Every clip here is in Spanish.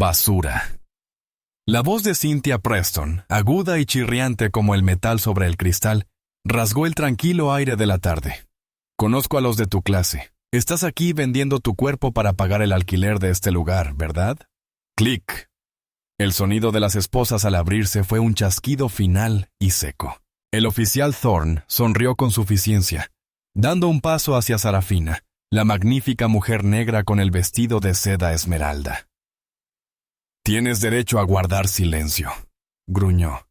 Basura. La voz de Cynthia Preston, aguda y chirriante como el metal sobre el cristal, rasgó el tranquilo aire de la tarde. Conozco a los de tu clase. Estás aquí vendiendo tu cuerpo para pagar el alquiler de este lugar, ¿verdad? Clic. El sonido de las esposas al abrirse fue un chasquido final y seco. El oficial Thorne sonrió con suficiencia, dando un paso hacia Sarafina, la magnífica mujer negra con el vestido de seda esmeralda. Tienes derecho a guardar silencio, gruñó.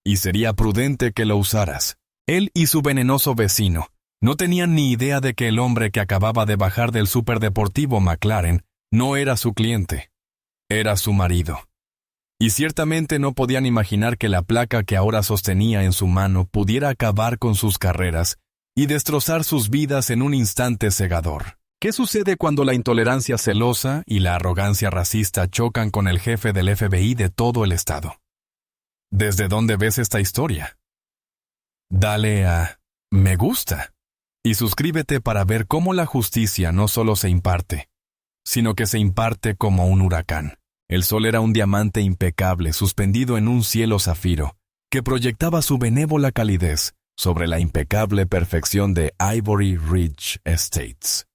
Y sería prudente que lo usaras. Él y su venenoso vecino no tenían ni idea de que el hombre que acababa de bajar del superdeportivo McLaren no era su cliente, era su marido. Y ciertamente no podían imaginar que la placa que ahora sostenía en su mano pudiera acabar con sus carreras y destrozar sus vidas en un instante cegador. ¿Qué sucede cuando la intolerancia celosa y la arrogancia racista chocan con el jefe del FBI de todo el estado? ¿Desde dónde ves esta historia? Dale a me gusta y suscríbete para ver cómo la justicia no solo se imparte, sino que se imparte como un huracán. El sol era un diamante impecable suspendido en un cielo zafiro que proyectaba su benévola calidez sobre la impecable perfección de Ivory Ridge Estates.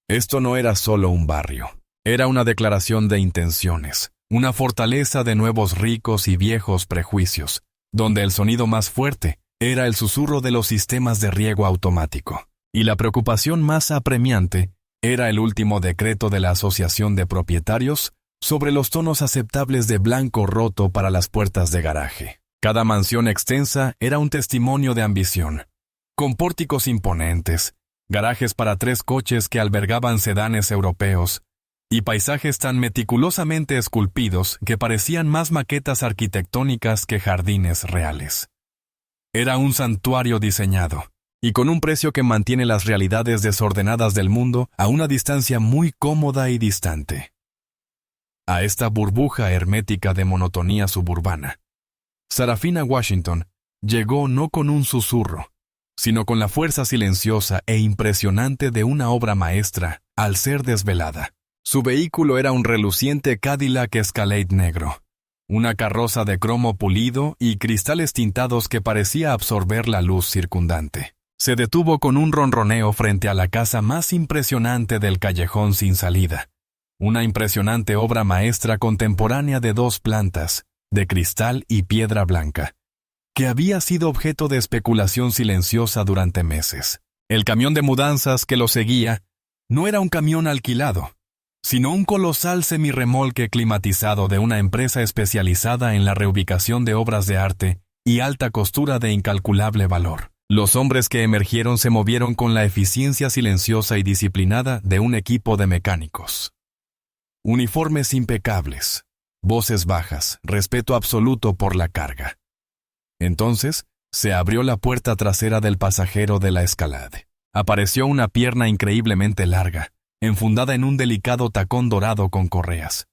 Esto no era solo un barrio, era una declaración de intenciones, una fortaleza de nuevos ricos y viejos prejuicios, donde el sonido más fuerte era el susurro de los sistemas de riego automático, y la preocupación más apremiante era el último decreto de la Asociación de Propietarios sobre los tonos aceptables de blanco roto para las puertas de garaje. Cada mansión extensa era un testimonio de ambición, con pórticos imponentes, garajes para 3 coches que albergaban sedanes europeos, y paisajes tan meticulosamente esculpidos que parecían más maquetas arquitectónicas que jardines reales. Era un santuario diseñado, y con un precio que mantiene las realidades desordenadas del mundo a una distancia muy cómoda y distante. A esta burbuja hermética de monotonía suburbana, Sarafina Washington llegó no con un susurro, sino con la fuerza silenciosa e impresionante de una obra maestra al ser desvelada. Su vehículo era un reluciente Cadillac Escalade negro, una carroza de cromo pulido y cristales tintados que parecía absorber la luz circundante. Se detuvo con un ronroneo frente a la casa más impresionante del callejón sin salida, una impresionante obra maestra contemporánea de 2 plantas, de cristal y piedra blanca, que había sido objeto de especulación silenciosa durante meses. El camión de mudanzas que lo seguía no era un camión alquilado, sino un colosal semirremolque climatizado de una empresa especializada en la reubicación de obras de arte y alta costura de incalculable valor. Los hombres que emergieron se movieron con la eficiencia silenciosa y disciplinada de un equipo de mecánicos. Uniformes impecables, voces bajas, respeto absoluto por la carga. Entonces, se abrió la puerta trasera del pasajero de la Escalade. Apareció una pierna increíblemente larga, enfundada en un delicado tacón dorado con correas.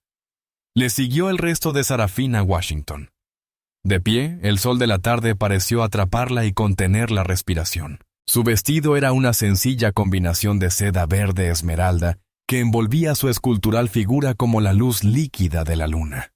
Le siguió el resto de Sarafina Washington. De pie, el sol de la tarde pareció atraparla y contener la respiración. Su vestido era una sencilla combinación de seda verde esmeralda que envolvía su escultural figura como la luz líquida de la luna.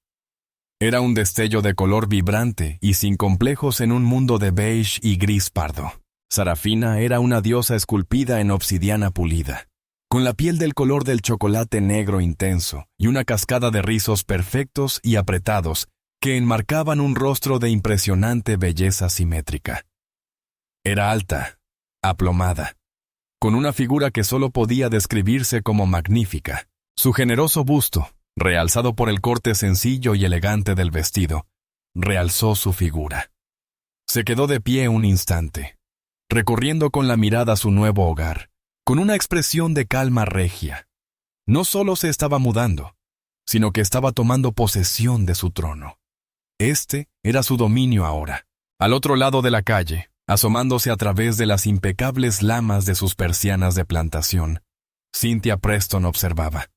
Era un destello de color vibrante y sin complejos en un mundo de beige y gris pardo. Sarafina era una diosa esculpida en obsidiana pulida, con la piel del color del chocolate negro intenso y una cascada de rizos perfectos y apretados que enmarcaban un rostro de impresionante belleza simétrica. Era alta, aplomada, con una figura que solo podía describirse como magnífica. Su generoso busto, realzado por el corte sencillo y elegante del vestido, realzó su figura. Se quedó de pie un instante, recorriendo con la mirada su nuevo hogar, con una expresión de calma regia. No solo se estaba mudando, sino que estaba tomando posesión de su trono. Este era su dominio ahora. Al otro lado de la calle, asomándose a través de las impecables lamas de sus persianas de plantación, Cynthia Preston observaba.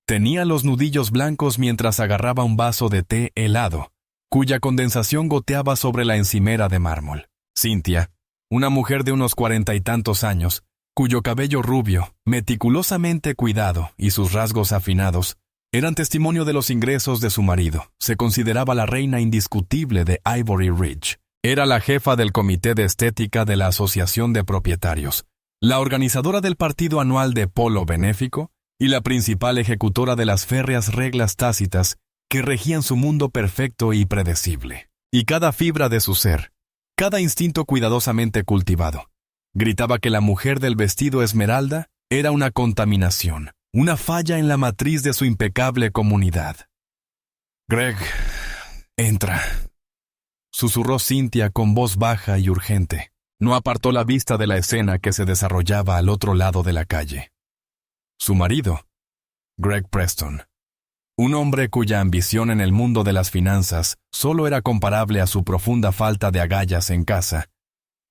Tenía los nudillos blancos mientras agarraba un vaso de té helado, cuya condensación goteaba sobre la encimera de mármol. Cynthia, una mujer de unos 40 y tantos años, cuyo cabello rubio, meticulosamente cuidado y sus rasgos afinados, Eran testimonio de los ingresos de su marido. Se consideraba la reina indiscutible de Ivory Ridge. Era la jefa del comité de estética de la Asociación de Propietarios, la organizadora del partido anual de polo benéfico y la principal ejecutora de las férreas reglas tácitas que regían su mundo perfecto y predecible. Y cada fibra de su ser, cada instinto cuidadosamente cultivado, gritaba que la mujer del vestido esmeralda era una contaminación, una falla en la matriz de su impecable comunidad. «Greg, entra», susurró Cynthia con voz baja y urgente. No apartó la vista de la escena que se desarrollaba al otro lado de la calle. Su marido, Greg Preston, un hombre cuya ambición en el mundo de las finanzas solo era comparable a su profunda falta de agallas en casa,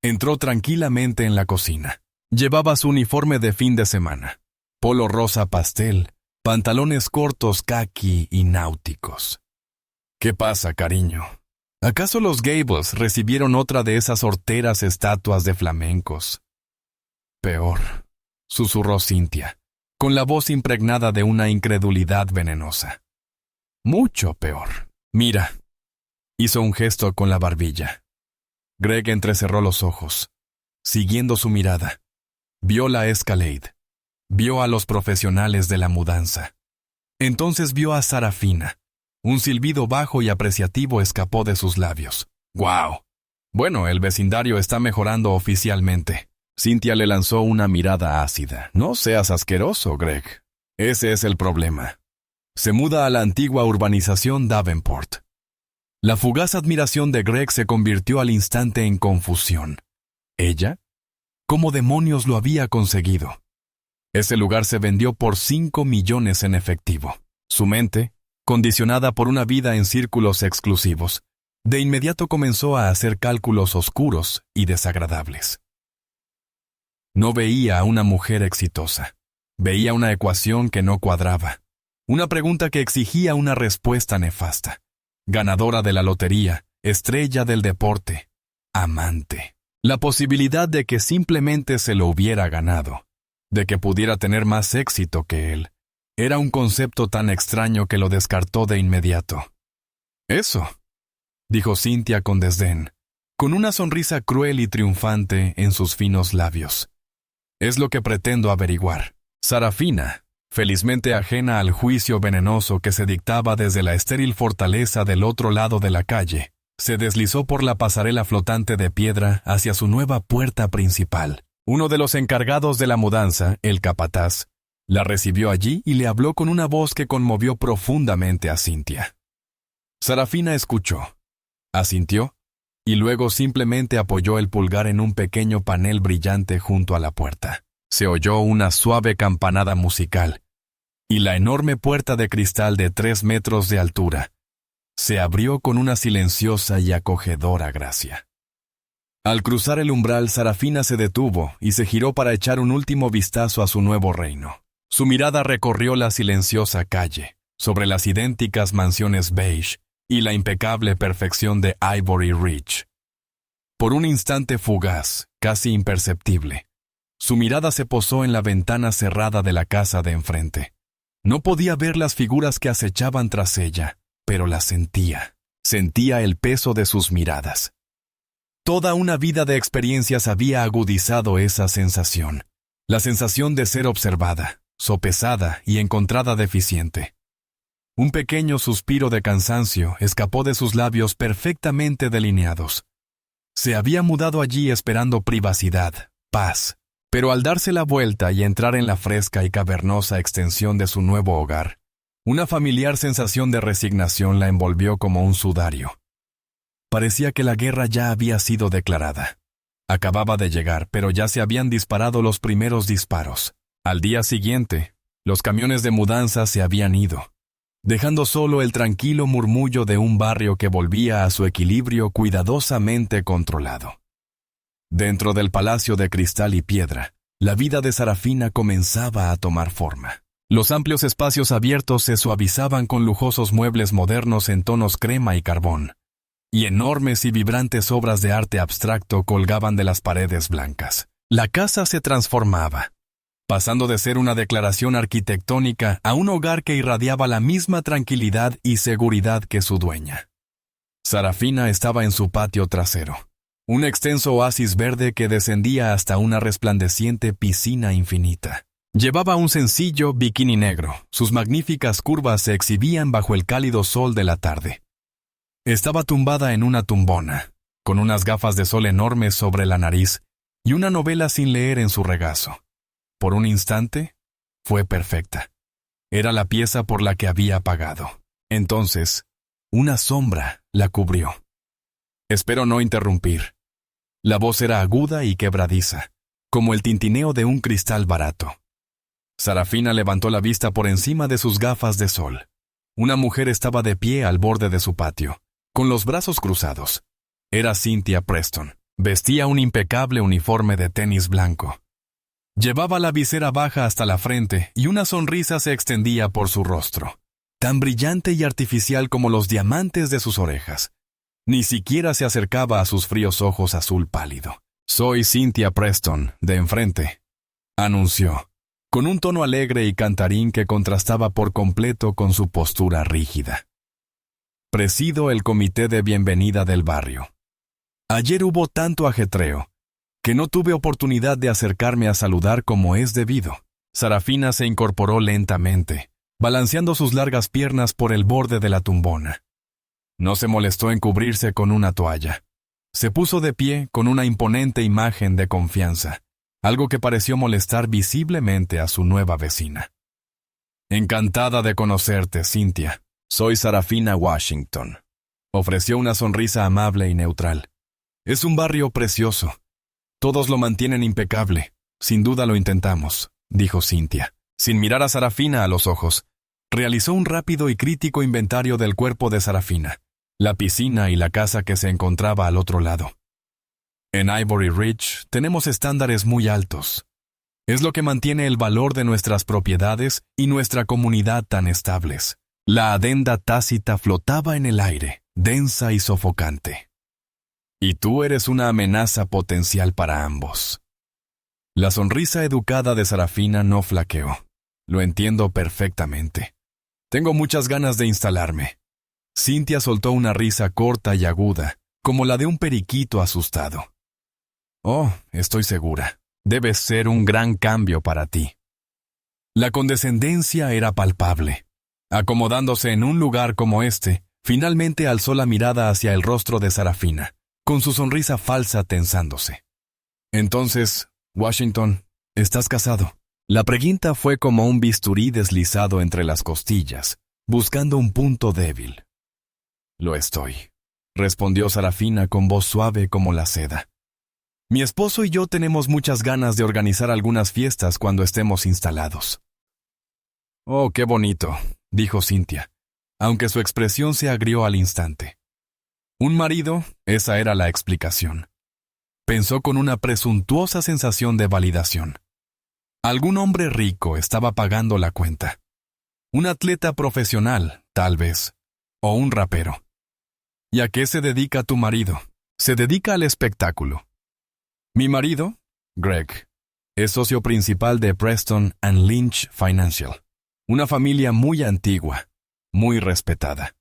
entró tranquilamente en la cocina. Llevaba su uniforme de fin de semana, polo rosa pastel, pantalones cortos caqui y náuticos. «¿Qué pasa, cariño? ¿Acaso los Gables recibieron otra de esas horteras estatuas de flamencos?» «Peor», susurró Cynthia, con la voz impregnada de una incredulidad venenosa. «Mucho peor. Mira». Hizo un gesto con la barbilla. Greg entrecerró los ojos. Siguiendo su mirada, vio la Escalade. Vio a los profesionales de la mudanza. Entonces vio a Sarafina. Un silbido bajo y apreciativo escapó de sus labios. «¡Guau! Bueno, el vecindario está mejorando oficialmente». Cynthia le lanzó una mirada ácida. «No seas asqueroso, Greg. Ese es el problema. Se muda a la antigua urbanización Davenport». La fugaz admiración de Greg se convirtió al instante en confusión. ¿Ella? ¿Cómo demonios lo había conseguido? Ese lugar se vendió por 5 millones en efectivo. Su mente, condicionada por una vida en círculos exclusivos, de inmediato comenzó a hacer cálculos oscuros y desagradables. No veía a una mujer exitosa. Veía una ecuación que no cuadraba. Una pregunta que exigía una respuesta nefasta. Ganadora de la lotería, estrella del deporte, amante. La posibilidad de que simplemente se lo hubiera ganado, de que pudiera tener más éxito que él, era un concepto tan extraño que lo descartó de inmediato. «Eso», dijo Cynthia con desdén, con una sonrisa cruel y triunfante en sus finos labios. «Es lo que pretendo averiguar». Sarafina, felizmente ajena al juicio venenoso que se dictaba desde la estéril fortaleza del otro lado de la calle, se deslizó por la pasarela flotante de piedra hacia su nueva puerta principal. Uno de los encargados de la mudanza, el capataz, la recibió allí y le habló con una voz que conmovió profundamente a Cynthia. Sarafina escuchó, asintió, y luego simplemente apoyó el pulgar en un pequeño panel brillante junto a la puerta. Se oyó una suave campanada musical, y la enorme puerta de cristal de 3 metros de altura se abrió con una silenciosa y acogedora gracia. Al cruzar el umbral, Sarafina se detuvo y se giró para echar un último vistazo a su nuevo reino. Su mirada recorrió la silenciosa calle, sobre las idénticas mansiones beige y la impecable perfección de Ivory Ridge. Por un instante fugaz, casi imperceptible, su mirada se posó en la ventana cerrada de la casa de enfrente. No podía ver las figuras que acechaban tras ella, pero las sentía. Sentía el peso de sus miradas. Toda una vida de experiencias había agudizado esa sensación. La sensación de ser observada, sopesada y encontrada deficiente. Un pequeño suspiro de cansancio escapó de sus labios perfectamente delineados. Se había mudado allí esperando privacidad, paz. Pero al darse la vuelta y entrar en la fresca y cavernosa extensión de su nuevo hogar, una familiar sensación de resignación la envolvió como un sudario. Parecía que la guerra ya había sido declarada. Acababa de llegar, pero ya se habían disparado los primeros disparos. Al día siguiente, los camiones de mudanza se habían ido, dejando solo el tranquilo murmullo de un barrio que volvía a su equilibrio cuidadosamente controlado. Dentro del palacio de cristal y piedra, la vida de Sarafina comenzaba a tomar forma. Los amplios espacios abiertos se suavizaban con lujosos muebles modernos en tonos crema y carbón, y enormes y vibrantes obras de arte abstracto colgaban de las paredes blancas. La casa se transformaba. pasando de ser una declaración arquitectónica a un hogar que irradiaba la misma tranquilidad y seguridad que su dueña. Sarafina estaba en su patio trasero, un extenso oasis verde que descendía hasta una resplandeciente piscina infinita. Llevaba un sencillo bikini negro, sus magníficas curvas se exhibían bajo el cálido sol de la tarde. Estaba tumbada en una tumbona, con unas gafas de sol enormes sobre la nariz y una novela sin leer en su regazo. Por un instante, fue perfecta. Era la pieza por la que había pagado. Entonces, una sombra la cubrió. Espero no interrumpir. La voz era aguda y quebradiza, como el tintineo de un cristal barato. Sarafina levantó la vista por encima de sus gafas de sol. Una mujer estaba de pie al borde de su patio, con los brazos cruzados. Era Cynthia Preston. Vestía un impecable uniforme de tenis blanco. Llevaba la visera baja hasta la frente y una sonrisa se extendía por su rostro, tan brillante y artificial como los diamantes de sus orejas. Ni siquiera se acercaba a sus fríos ojos azul pálido. «Soy Cynthia Preston, de enfrente», anunció, con un tono alegre y cantarín que contrastaba por completo con su postura rígida. «Presido el comité de bienvenida del barrio. Ayer hubo tanto ajetreo que no tuve oportunidad de acercarme a saludar como es debido». Sarafina se incorporó lentamente, balanceando sus largas piernas por el borde de la tumbona. No se molestó en cubrirse con una toalla. Se puso de pie con una imponente imagen de confianza, algo que pareció molestar visiblemente a su nueva vecina. «Encantada de conocerte, Cynthia. Soy Sarafina Washington», ofreció una sonrisa amable y neutral. «Es un barrio precioso. Todos lo mantienen impecable. Sin duda lo intentamos», dijo Cynthia. Sin mirar a Sarafina a los ojos, realizó un rápido y crítico inventario del cuerpo de Sarafina, la piscina y la casa que se encontraba al otro lado. «En Ivory Ridge tenemos estándares muy altos. Es lo que mantiene el valor de nuestras propiedades y nuestra comunidad tan estables». La adenda tácita flotaba en el aire, densa y sofocante. «Y tú eres una amenaza potencial para ambos». La sonrisa educada de Sarafina no flaqueó. «Lo entiendo perfectamente. Tengo muchas ganas de instalarme». Cynthia soltó una risa corta y aguda, como la de un periquito asustado. «Oh, estoy segura. Debe ser un gran cambio para ti». La condescendencia era palpable. Acomodándose en un lugar como este, finalmente alzó la mirada hacia el rostro de Sarafina, con su sonrisa falsa tensándose. «Entonces, Washington, ¿estás casado?» La pregunta fue como un bisturí deslizado entre las costillas, buscando un punto débil. «Lo estoy», respondió Sarafina con voz suave como la seda. «Mi esposo y yo tenemos muchas ganas de organizar algunas fiestas cuando estemos instalados». «Oh, qué bonito», dijo Cynthia, aunque su expresión se agrió al instante. Un marido, esa era la explicación. Pensó con una presuntuosa sensación de validación. Algún hombre rico estaba pagando la cuenta. Un atleta profesional, tal vez, o un rapero. ¿Y a qué se dedica tu marido? Se dedica al espectáculo. Mi marido, Greg, es socio principal de Preston and Lynch Financial. Una familia muy antigua, muy respetada.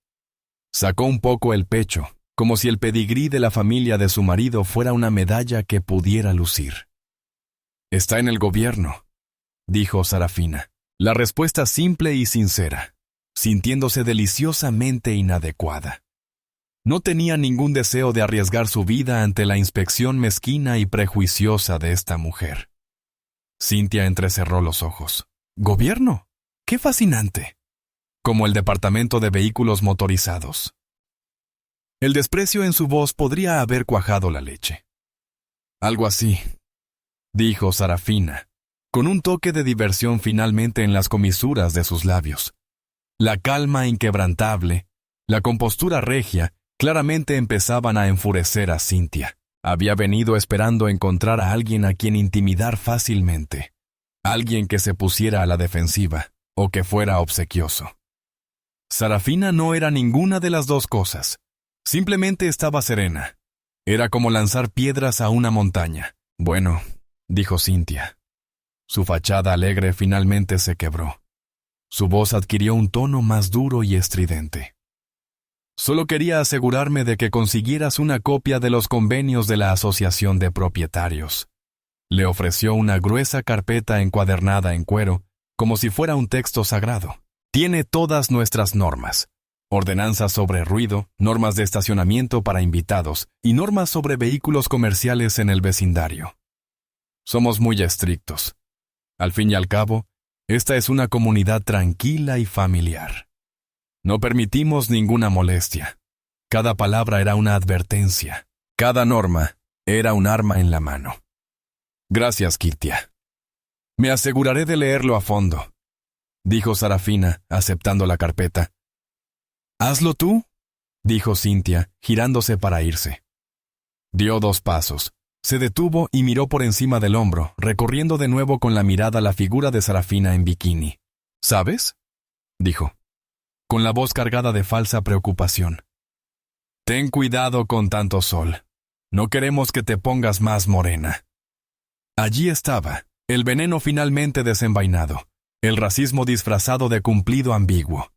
Sacó un poco el pecho, como si el pedigrí de la familia de su marido fuera una medalla que pudiera lucir. «Está en el gobierno», dijo Sarafina. La respuesta simple y sincera, sintiéndose deliciosamente inadecuada. No tenía ningún deseo de arriesgar su vida ante la inspección mezquina y prejuiciosa de esta mujer. Cynthia entrecerró los ojos. «¿Gobierno? ¡Qué fascinante!» Como el departamento de vehículos motorizados. El desprecio en su voz podría haber cuajado la leche. «Algo así», dijo Sarafina, con un toque de diversión finalmente en las comisuras de sus labios. La calma inquebrantable, la compostura regia, claramente empezaban a enfurecer a Cynthia. Había venido esperando encontrar a alguien a quien intimidar fácilmente. Alguien que se pusiera a la defensiva, o que fuera obsequioso. Sarafina no era ninguna de las dos cosas. Simplemente estaba serena. Era como lanzar piedras a una montaña. «Bueno», dijo Cynthia, Su fachada alegre finalmente se quebró. Su voz adquirió un tono más duro y estridente. Solo quería asegurarme de que consiguieras una copia de los convenios de la Asociación de Propietarios. Le ofreció una gruesa carpeta encuadernada en cuero, como si fuera un texto sagrado. Tiene todas nuestras normas. Ordenanzas sobre ruido, normas de estacionamiento para invitados y normas sobre vehículos comerciales en el vecindario. Somos muy estrictos. Al fin y al cabo, esta es una comunidad tranquila y familiar. No permitimos ninguna molestia. Cada palabra era una advertencia. Cada norma era un arma en la mano. Gracias, Kittia. Me aseguraré de leerlo a fondo, dijo Sarafina, aceptando la carpeta. «¿Hazlo tú?», dijo Cynthia, girándose para irse. Dio 2 pasos, se detuvo y miró por encima del hombro, recorriendo de nuevo con la mirada la figura de Sarafina en bikini. «¿Sabes?», dijo, con la voz cargada de falsa preocupación. «Ten cuidado con tanto sol. No queremos que te pongas más morena». Allí estaba, el veneno finalmente desenvainado, el racismo disfrazado de cumplido ambiguo.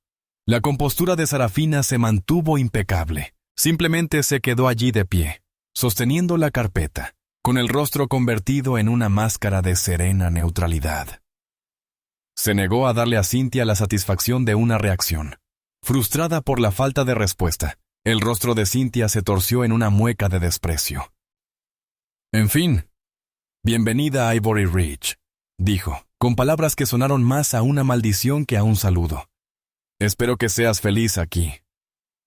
La compostura de Sarafina se mantuvo impecable. Simplemente se quedó allí de pie, sosteniendo la carpeta, con el rostro convertido en una máscara de serena neutralidad. Se negó a darle a Cynthia la satisfacción de una reacción. Frustrada por la falta de respuesta, el rostro de Cynthia se torció en una mueca de desprecio. «En fin, bienvenida a Ivory Ridge», dijo, con palabras que sonaron más a una maldición que a un saludo. «Espero que seas feliz aquí».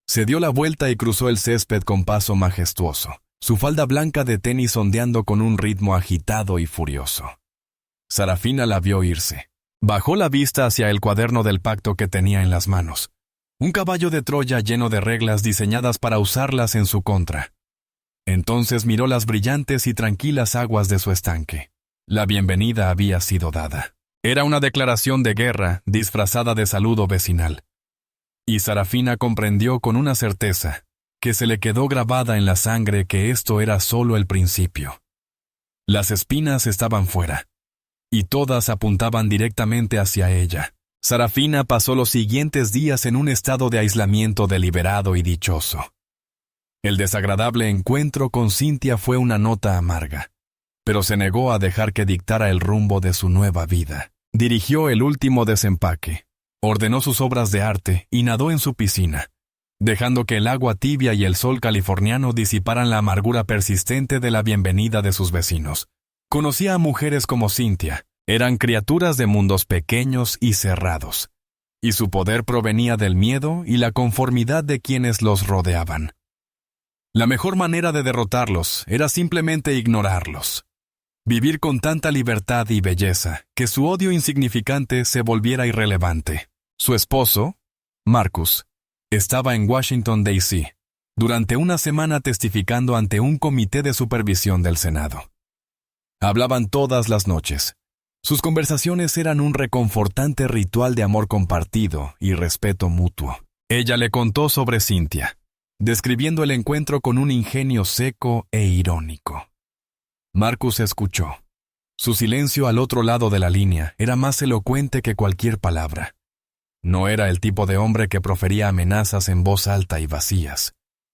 Se dio la vuelta y cruzó el césped con paso majestuoso, su falda blanca de tenis ondeando con un ritmo agitado y furioso. Sarafina la vio irse. Bajó la vista hacia el cuaderno del pacto que tenía en las manos. Un caballo de Troya lleno de reglas diseñadas para usarlas en su contra. Entonces miró las brillantes y tranquilas aguas de su estanque. La bienvenida había sido dada. Era una declaración de guerra disfrazada de saludo vecinal. Y Sarafina comprendió con una certeza que se le quedó grabada en la sangre que esto era solo el principio. Las espinas estaban fuera, y todas apuntaban directamente hacia ella. Sarafina pasó los siguientes días en un estado de aislamiento deliberado y dichoso. El desagradable encuentro con Cynthia fue una nota amarga, pero se negó a dejar que dictara el rumbo de su nueva vida. Dirigió el último desempaque, ordenó sus obras de arte y nadó en su piscina, dejando que el agua tibia y el sol californiano disiparan la amargura persistente de la bienvenida de sus vecinos. Conocía a mujeres como Cynthia. Eran criaturas de mundos pequeños y cerrados, y su poder provenía del miedo y la conformidad de quienes los rodeaban. La mejor manera de derrotarlos era simplemente ignorarlos. Vivir con tanta libertad y belleza que su odio insignificante se volviera irrelevante. Su esposo, Marcus, estaba en Washington, D.C., durante una semana testificando ante un comité de supervisión del Senado. Hablaban todas las noches. Sus conversaciones eran un reconfortante ritual de amor compartido y respeto mutuo. Ella le contó sobre Cynthia, describiendo el encuentro con un ingenio seco e irónico. Marcus escuchó. Su silencio al otro lado de la línea era más elocuente que cualquier palabra. No era el tipo de hombre que profería amenazas en voz alta y vacías.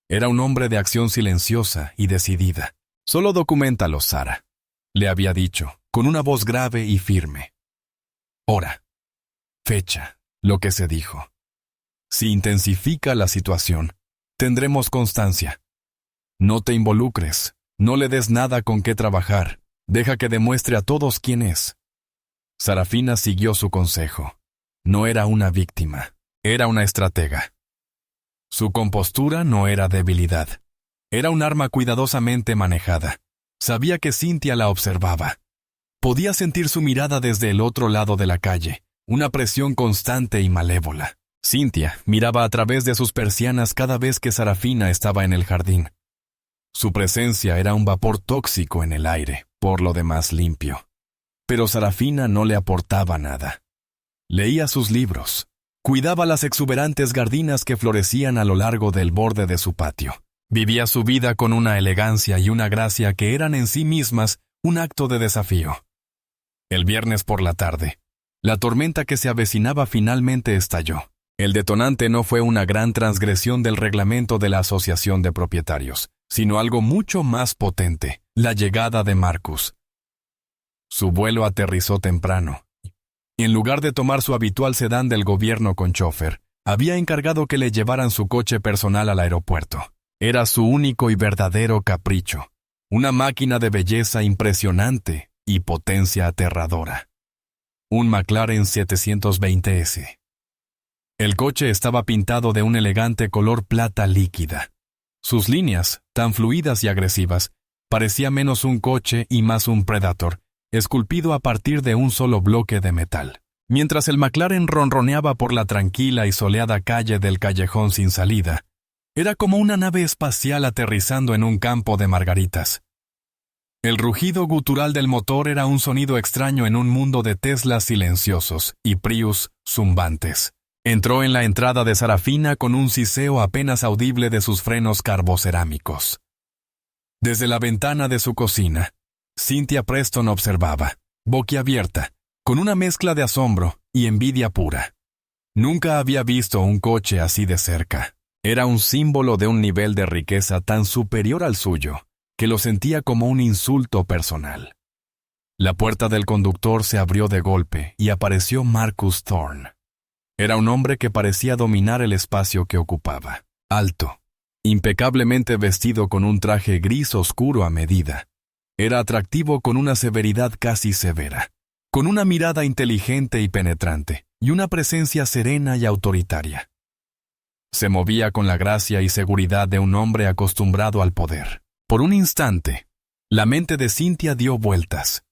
Era un hombre de acción silenciosa y decidida. «Solo documéntalo, Sara», le había dicho, con una voz grave y firme. «Hora, fecha», lo que se dijo. «Si intensifica la situación, tendremos constancia. No te involucres, no le des nada con qué trabajar, deja que demuestre a todos quién es». Sarafina siguió su consejo. No era una víctima, era una estratega. Su compostura no era debilidad. Era un arma cuidadosamente manejada. Sabía que Cynthia la observaba. Podía sentir su mirada desde el otro lado de la calle, una presión constante y malévola. Cynthia miraba a través de sus persianas cada vez que Sarafina estaba en el jardín. Su presencia era un vapor tóxico en el aire, por lo demás limpio. Pero Sarafina no le aportaba nada. Leía sus libros. Cuidaba las exuberantes gardinas que florecían a lo largo del borde de su patio. Vivía su vida con una elegancia y una gracia que eran en sí mismas un acto de desafío. El viernes por la tarde, la tormenta que se avecinaba finalmente estalló. El detonante no fue una gran transgresión del reglamento de la Asociación de Propietarios, sino algo mucho más potente: la llegada de Marcus. Su vuelo aterrizó temprano, y en lugar de tomar su habitual sedán del gobierno con chofer, había encargado que le llevaran su coche personal al aeropuerto. Era su único y verdadero capricho, una máquina de belleza impresionante y potencia aterradora. Un McLaren 720S. El coche estaba pintado de un elegante color plata líquida. Sus líneas, tan fluidas y agresivas, parecía menos un coche y más un Predator, esculpido a partir de un solo bloque de metal. Mientras el McLaren ronroneaba por la tranquila y soleada calle del callejón sin salida, era como una nave espacial aterrizando en un campo de margaritas. El rugido gutural del motor era un sonido extraño en un mundo de Teslas silenciosos y Prius zumbantes. Entró en la entrada de Sarafina con un siseo apenas audible de sus frenos carbocerámicos. Desde la ventana de su cocina, Cynthia Preston observaba, boquiabierta, con una mezcla de asombro y envidia pura. Nunca había visto un coche así de cerca. Era un símbolo de un nivel de riqueza tan superior al suyo, que lo sentía como un insulto personal. La puerta del conductor se abrió de golpe y apareció Marcus Thorne. Era un hombre que parecía dominar el espacio que ocupaba. Alto, impecablemente vestido con un traje gris oscuro a medida. Era atractivo con una severidad casi severa, con una mirada inteligente y penetrante, y una presencia serena y autoritaria. Se movía con la gracia y seguridad de un hombre acostumbrado al poder. Por un instante, la mente de Cynthia dio vueltas.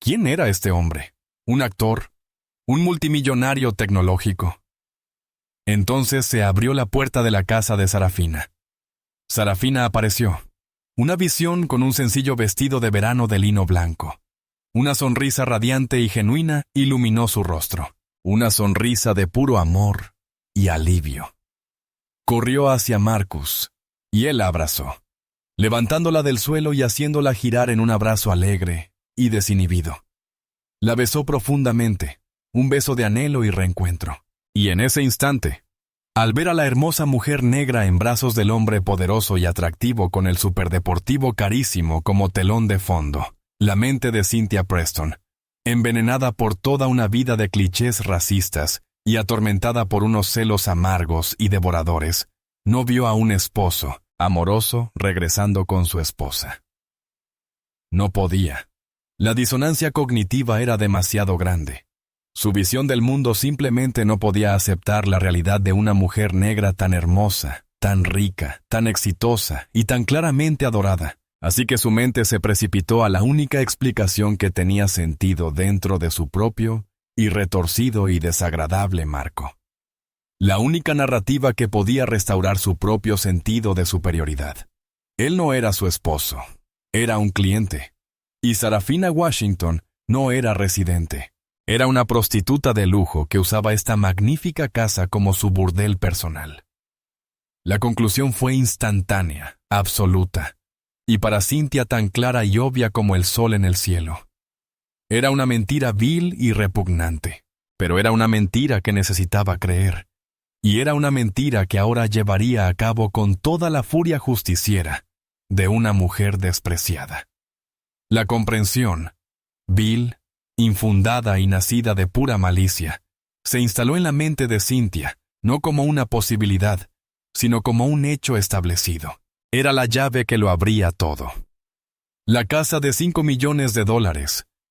¿Quién era este hombre? ¿Un actor? ¿Un multimillonario tecnológico? Entonces se abrió la puerta de la casa de Sarafina. Sarafina apareció. Una visión con un sencillo vestido de verano de lino blanco. Una sonrisa radiante y genuina iluminó su rostro. Una sonrisa de puro amor y alivio. Corrió hacia Marcus, y él la abrazó, levantándola del suelo y haciéndola girar en un abrazo alegre y desinhibido. La besó profundamente, un beso de anhelo y reencuentro. Y en ese instante, al ver a la hermosa mujer negra en brazos del hombre poderoso y atractivo con el superdeportivo carísimo como telón de fondo, la mente de Cynthia Preston, envenenada por toda una vida de clichés racistas y atormentada por unos celos amargos y devoradores, no vio a un esposo, amoroso, regresando con su esposa. No podía. La disonancia cognitiva era demasiado grande. Su visión del mundo simplemente no podía aceptar la realidad de una mujer negra tan hermosa, tan rica, tan exitosa y tan claramente adorada. Así que su mente se precipitó a la única explicación que tenía sentido dentro de su propio y retorcido y desagradable marco. La única narrativa que podía restaurar su propio sentido de superioridad. Él no era su esposo, era un cliente. Y Sarafina Washington no era residente. Era una prostituta de lujo que usaba esta magnífica casa como su burdel personal. La conclusión fue instantánea, absoluta, y para Cynthia tan clara y obvia como el sol en el cielo. Era una mentira vil y repugnante, pero era una mentira que necesitaba creer, y era una mentira que ahora llevaría a cabo con toda la furia justiciera de una mujer despreciada. La comprensión, vil, infundada y nacida de pura malicia, se instaló en la mente de Cynthia, no como una posibilidad, sino como un hecho establecido. Era la llave que lo abría todo. La casa de $5 millones,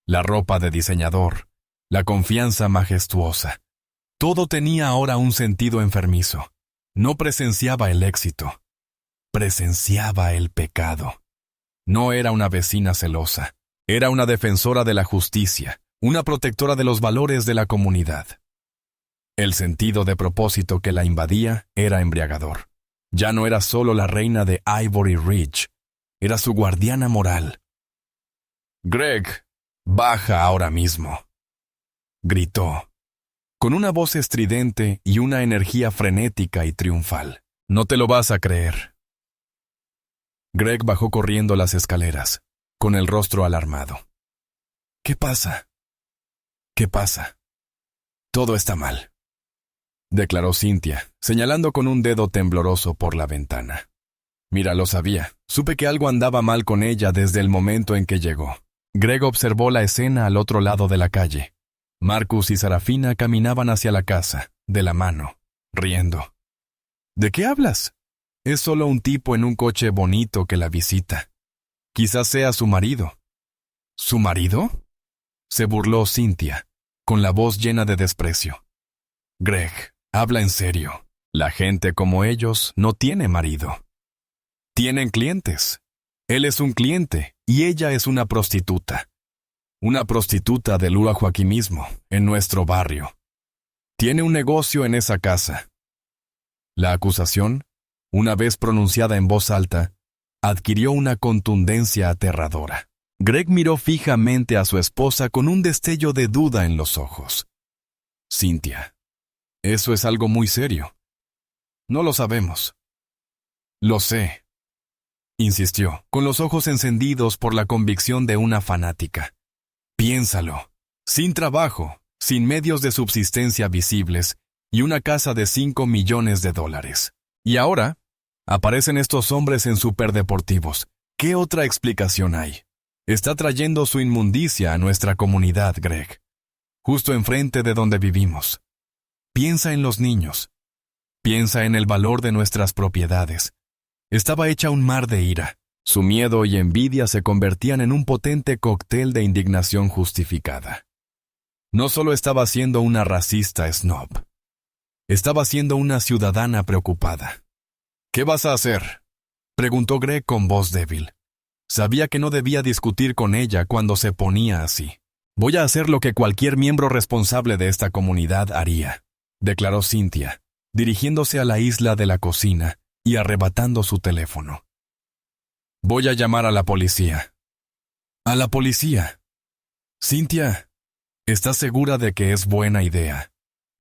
la ropa de diseñador, la confianza majestuosa. Todo tenía ahora un sentido enfermizo. No presenciaba el éxito, presenciaba el pecado. No era una vecina celosa. Era una defensora de la justicia, una protectora de los valores de la comunidad. El sentido de propósito que la invadía era embriagador. Ya no era solo la reina de Ivory Ridge, era su guardiana moral. «Greg, baja ahora mismo», gritó, con una voz estridente y una energía frenética y triunfal. «No te lo vas a creer». Greg bajó corriendo las escaleras, con el rostro alarmado. «¿Qué pasa?», ¿Qué pasa? Todo está mal, declaró Cynthia, señalando con un dedo tembloroso por la ventana. Mira, lo sabía. Supe que algo andaba mal con ella desde el momento en que llegó. Greg observó la escena al otro lado de la calle. Marcus y Sarafina caminaban hacia la casa, de la mano, riendo. ¿De qué hablas? Es solo un tipo en un coche bonito que la visita. Quizás sea su marido. ¿Su marido? Se burló Cynthia, con la voz llena de desprecio. Greg, habla en serio. La gente como ellos no tiene marido. Tienen clientes. Él es un cliente y ella es una prostituta. Una prostituta del Urahuaquimismo, en nuestro barrio. Tiene un negocio en esa casa. La acusación, una vez pronunciada en voz alta, adquirió una contundencia aterradora. Greg miró fijamente a su esposa con un destello de duda en los ojos. Cynthia, eso es algo muy serio. No lo sabemos. Lo sé, insistió, con los ojos encendidos por la convicción de una fanática. Piénsalo. Sin trabajo, sin medios de subsistencia visibles y una casa de $5 millones. Y ahora, aparecen estos hombres en superdeportivos. ¿Qué otra explicación hay? Está trayendo su inmundicia a nuestra comunidad, Greg. Justo enfrente de donde vivimos. Piensa en los niños. Piensa en el valor de nuestras propiedades. Estaba hecha un mar de ira. Su miedo y envidia se convertían en un potente cóctel de indignación justificada. No solo estaba siendo una racista snob. Estaba siendo una ciudadana preocupada. ¿Qué vas a hacer?, preguntó Greg con voz débil. Sabía que no debía discutir con ella cuando se ponía así. Voy a hacer lo que cualquier miembro responsable de esta comunidad haría, declaró Cynthia, dirigiéndose a la isla de la cocina y arrebatando su teléfono. Voy a llamar a la policía. ¿A la policía? Cynthia, ¿estás segura de que es buena idea?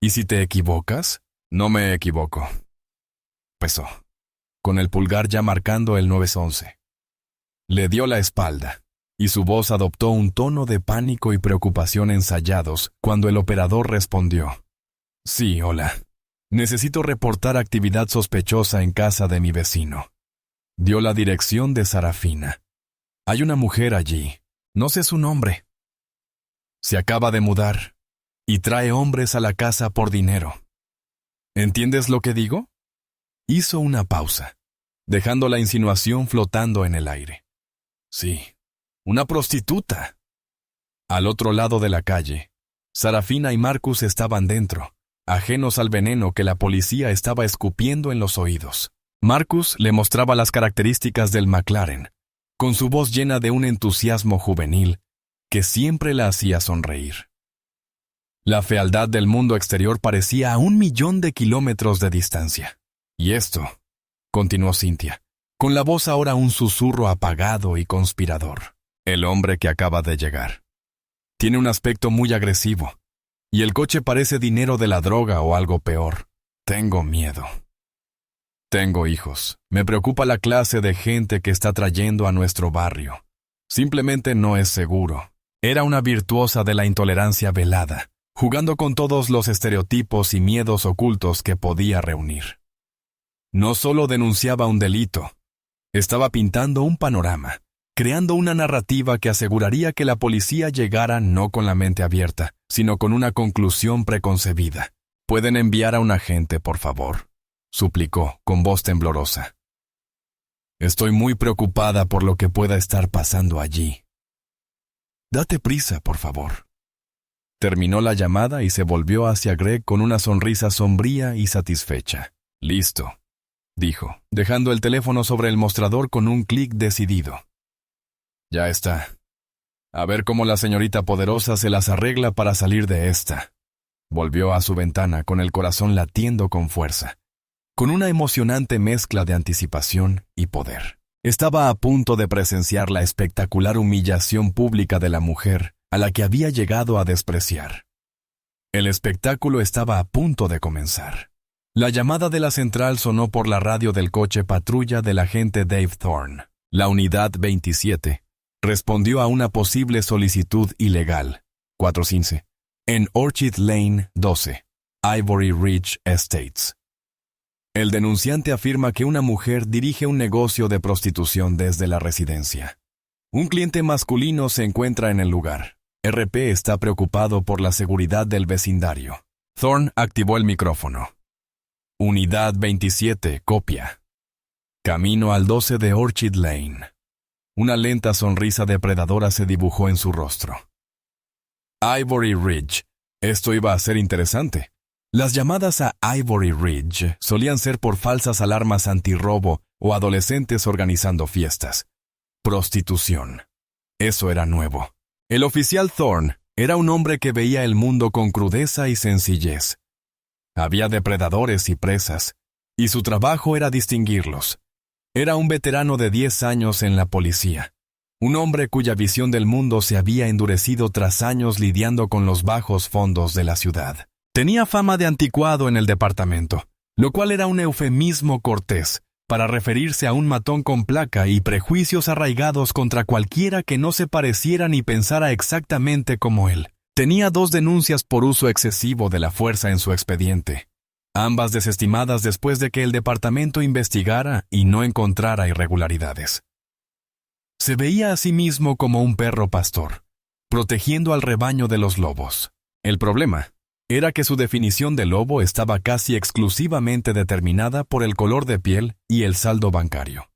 ¿Y si te equivocas? No me equivoco. Pesó, con el pulgar ya marcando el 911. Le dio la espalda, y su voz adoptó un tono de pánico y preocupación ensayados cuando el operador respondió. Sí, hola. Necesito reportar actividad sospechosa en casa de mi vecino. Dio la dirección de Sarafina. Hay una mujer allí. No sé su nombre. Se acaba de mudar y trae hombres a la casa por dinero. ¿Entiendes lo que digo? Hizo una pausa, dejando la insinuación flotando en el aire. Sí, una prostituta. Al otro lado de la calle, Sarafina y Marcus estaban dentro, ajenos al veneno que la policía estaba escupiendo en los oídos. Marcus le mostraba las características del McLaren, con su voz llena de un entusiasmo juvenil que siempre la hacía sonreír. La fealdad del mundo exterior parecía a 1.000.000 de kilómetros de distancia. Y esto, continuó Cynthia, con la voz ahora un susurro apagado y conspirador. El hombre que acaba de llegar. Tiene un aspecto muy agresivo, y el coche parece dinero de la droga o algo peor. Tengo miedo. Tengo hijos. Me preocupa la clase de gente que está trayendo a nuestro barrio. Simplemente no es seguro. Era una virtuosa de la intolerancia velada, jugando con todos los estereotipos y miedos ocultos que podía reunir. No solo denunciaba un delito, estaba pintando un panorama, creando una narrativa que aseguraría que la policía llegara no con la mente abierta, sino con una conclusión preconcebida. ¿Pueden enviar a un agente, por favor?, suplicó con voz temblorosa. Estoy muy preocupada por lo que pueda estar pasando allí. Date prisa, por favor. Terminó la llamada y se volvió hacia Greg con una sonrisa sombría y satisfecha. Listo, dijo, dejando el teléfono sobre el mostrador con un clic decidido. Ya está. A ver cómo la señorita poderosa se las arregla para salir de esta. Volvió a su ventana con el corazón latiendo con fuerza, con una emocionante mezcla de anticipación y poder. Estaba a punto de presenciar la espectacular humillación pública de la mujer a la que había llegado a despreciar. El espectáculo estaba a punto de comenzar. La llamada de la central sonó por la radio del coche patrulla del agente Dave Thorne. La unidad 27 respondió a una posible solicitud ilegal, 415, en Orchid Lane 12, Ivory Ridge Estates. El denunciante afirma que una mujer dirige un negocio de prostitución desde la residencia. Un cliente masculino se encuentra en el lugar. RP está preocupado por la seguridad del vecindario. Thorne activó el micrófono. Unidad 27, copia. Camino al 12 de Orchid Lane. Una lenta sonrisa depredadora se dibujó en su rostro. Ivory Ridge. Esto iba a ser interesante. Las llamadas a Ivory Ridge solían ser por falsas alarmas antirrobo o adolescentes organizando fiestas. Prostitución. Eso era nuevo. El oficial Thorne era un hombre que veía el mundo con crudeza y sencillez. Había depredadores y presas, y su trabajo era distinguirlos. Era un veterano de 10 años en la policía, un hombre cuya visión del mundo se había endurecido tras años lidiando con los bajos fondos de la ciudad. Tenía fama de anticuado en el departamento, lo cual era un eufemismo cortés para referirse a un matón con placa y prejuicios arraigados contra cualquiera que no se pareciera ni pensara exactamente como él. Tenía 2 denuncias por uso excesivo de la fuerza en su expediente, ambas desestimadas después de que el departamento investigara y no encontrara irregularidades. Se veía a sí mismo como un perro pastor, protegiendo al rebaño de los lobos. El problema era que su definición de lobo estaba casi exclusivamente determinada por el color de piel y el saldo bancario.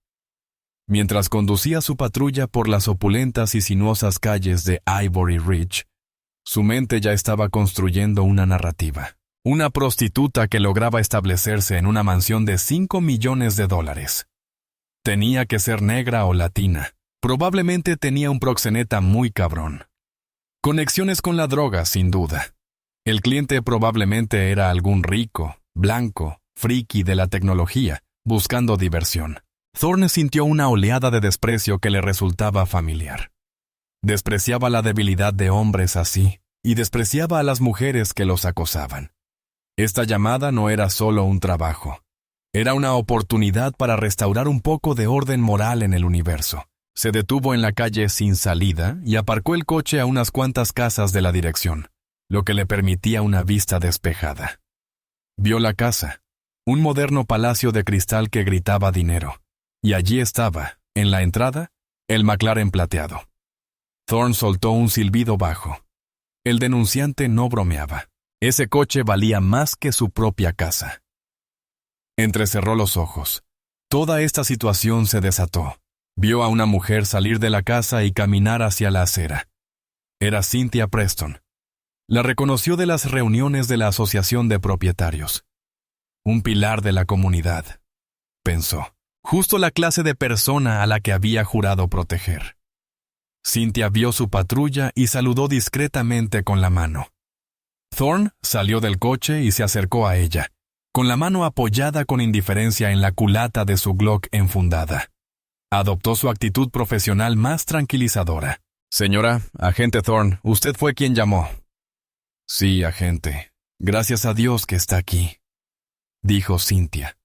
Mientras conducía su patrulla por las opulentas y sinuosas calles de Ivory Ridge, su mente ya estaba construyendo una narrativa. Una prostituta que lograba establecerse en una mansión de $5 millones. Tenía que ser negra o latina. Probablemente tenía un proxeneta muy cabrón. Conexiones con la droga, sin duda. El cliente probablemente era algún rico, blanco, friki de la tecnología, buscando diversión. Thorne sintió una oleada de desprecio que le resultaba familiar. Despreciaba la debilidad de hombres así, y despreciaba a las mujeres que los acosaban. Esta llamada no era solo un trabajo. Era una oportunidad para restaurar un poco de orden moral en el universo. Se detuvo en la calle sin salida y aparcó el coche a unas cuantas casas de la dirección, lo que le permitía una vista despejada. Vio la casa, un moderno palacio de cristal que gritaba dinero, y allí estaba, en la entrada, el McLaren plateado. Thorne soltó un silbido bajo. El denunciante no bromeaba. Ese coche valía más que su propia casa. Entrecerró los ojos. Toda esta situación se desató. Vio a una mujer salir de la casa y caminar hacia la acera. Era Cynthia Preston. La reconoció de las reuniones de la Asociación de Propietarios. Un pilar de la comunidad, pensó. Justo la clase de persona a la que había jurado proteger. Cynthia vio su patrulla y saludó discretamente con la mano. Thorne salió del coche y se acercó a ella, con la mano apoyada con indiferencia en la culata de su Glock enfundada. Adoptó su actitud profesional más tranquilizadora. Señora, agente Thorne, usted fue quien llamó. Sí, agente. Gracias a Dios que está aquí, dijo Cynthia,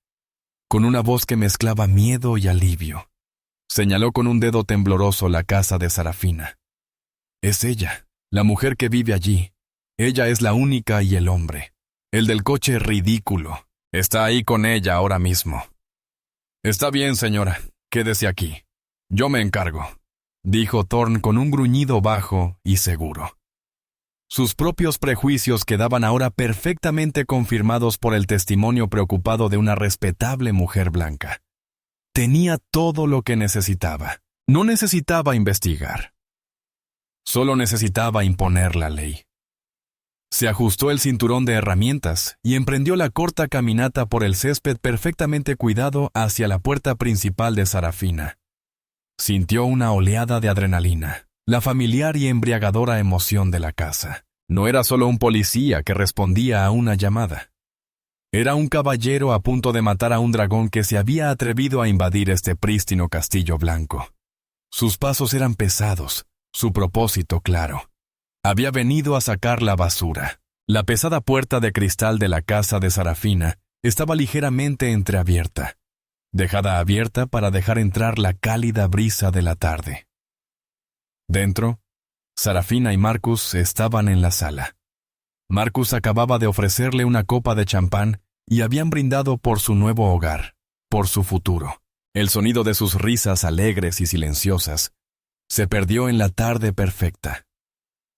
con una voz que mezclaba miedo y alivio. Señaló con un dedo tembloroso la casa de Sarafina. Es ella, la mujer que vive allí. Ella es la única y el hombre. El del coche ridículo. Está ahí con ella ahora mismo. Está bien, señora. Quédese aquí. Yo me encargo, dijo Thorne con un gruñido bajo y seguro. Sus propios prejuicios quedaban ahora perfectamente confirmados por el testimonio preocupado de una respetable mujer blanca. Tenía todo lo que necesitaba. No necesitaba investigar. Solo necesitaba imponer la ley. Se ajustó el cinturón de herramientas y emprendió la corta caminata por el césped perfectamente cuidado hacia la puerta principal de Sarafina. Sintió una oleada de adrenalina, la familiar y embriagadora emoción de la casa. No era solo un policía que respondía a una llamada. Era un caballero a punto de matar a un dragón que se había atrevido a invadir este prístino castillo blanco. Sus pasos eran pesados, su propósito claro. Había venido a sacar la basura. La pesada puerta de cristal de la casa de Sarafina estaba ligeramente entreabierta, dejada abierta para dejar entrar la cálida brisa de la tarde. Dentro, Sarafina y Marcus estaban en la sala. Marcus acababa de ofrecerle una copa de champán y habían brindado por su nuevo hogar, por su futuro. El sonido de sus risas alegres y silenciosas se perdió en la tarde perfecta.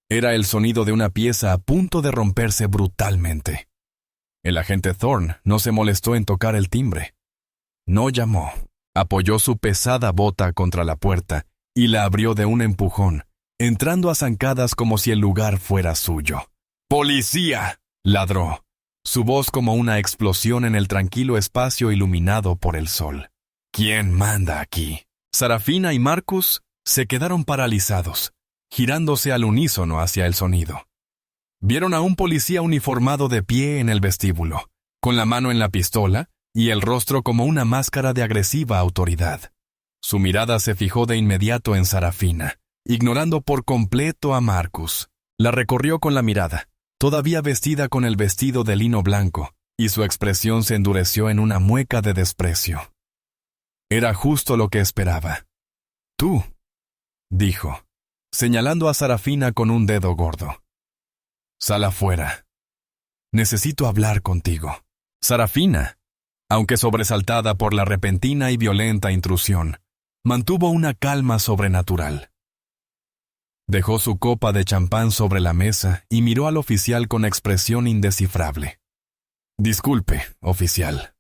Era el sonido de una pieza a punto de romperse brutalmente. El agente Thorne no se molestó en tocar el timbre. No llamó. Apoyó su pesada bota contra la puerta y la abrió de un empujón, entrando a zancadas como si el lugar fuera suyo. ¡Policía!, ladró, su voz como una explosión en el tranquilo espacio iluminado por el sol. ¿Quién manda aquí? Sarafina y Marcus se quedaron paralizados, girándose al unísono hacia el sonido. Vieron a un policía uniformado de pie en el vestíbulo, con la mano en la pistola y el rostro como una máscara de agresiva autoridad. Su mirada se fijó de inmediato en Sarafina, ignorando por completo a Marcus. La recorrió con la mirada, todavía vestida con el vestido de lino blanco, y su expresión se endureció en una mueca de desprecio. Era justo lo que esperaba. «Tú», dijo, señalando a Sarafina con un dedo gordo. «Sal afuera. Necesito hablar contigo». Sarafina, aunque sobresaltada por la repentina y violenta intrusión, mantuvo una calma sobrenatural. Dejó su copa de champán sobre la mesa y miró al oficial con expresión indescifrable. «Disculpe, oficial»,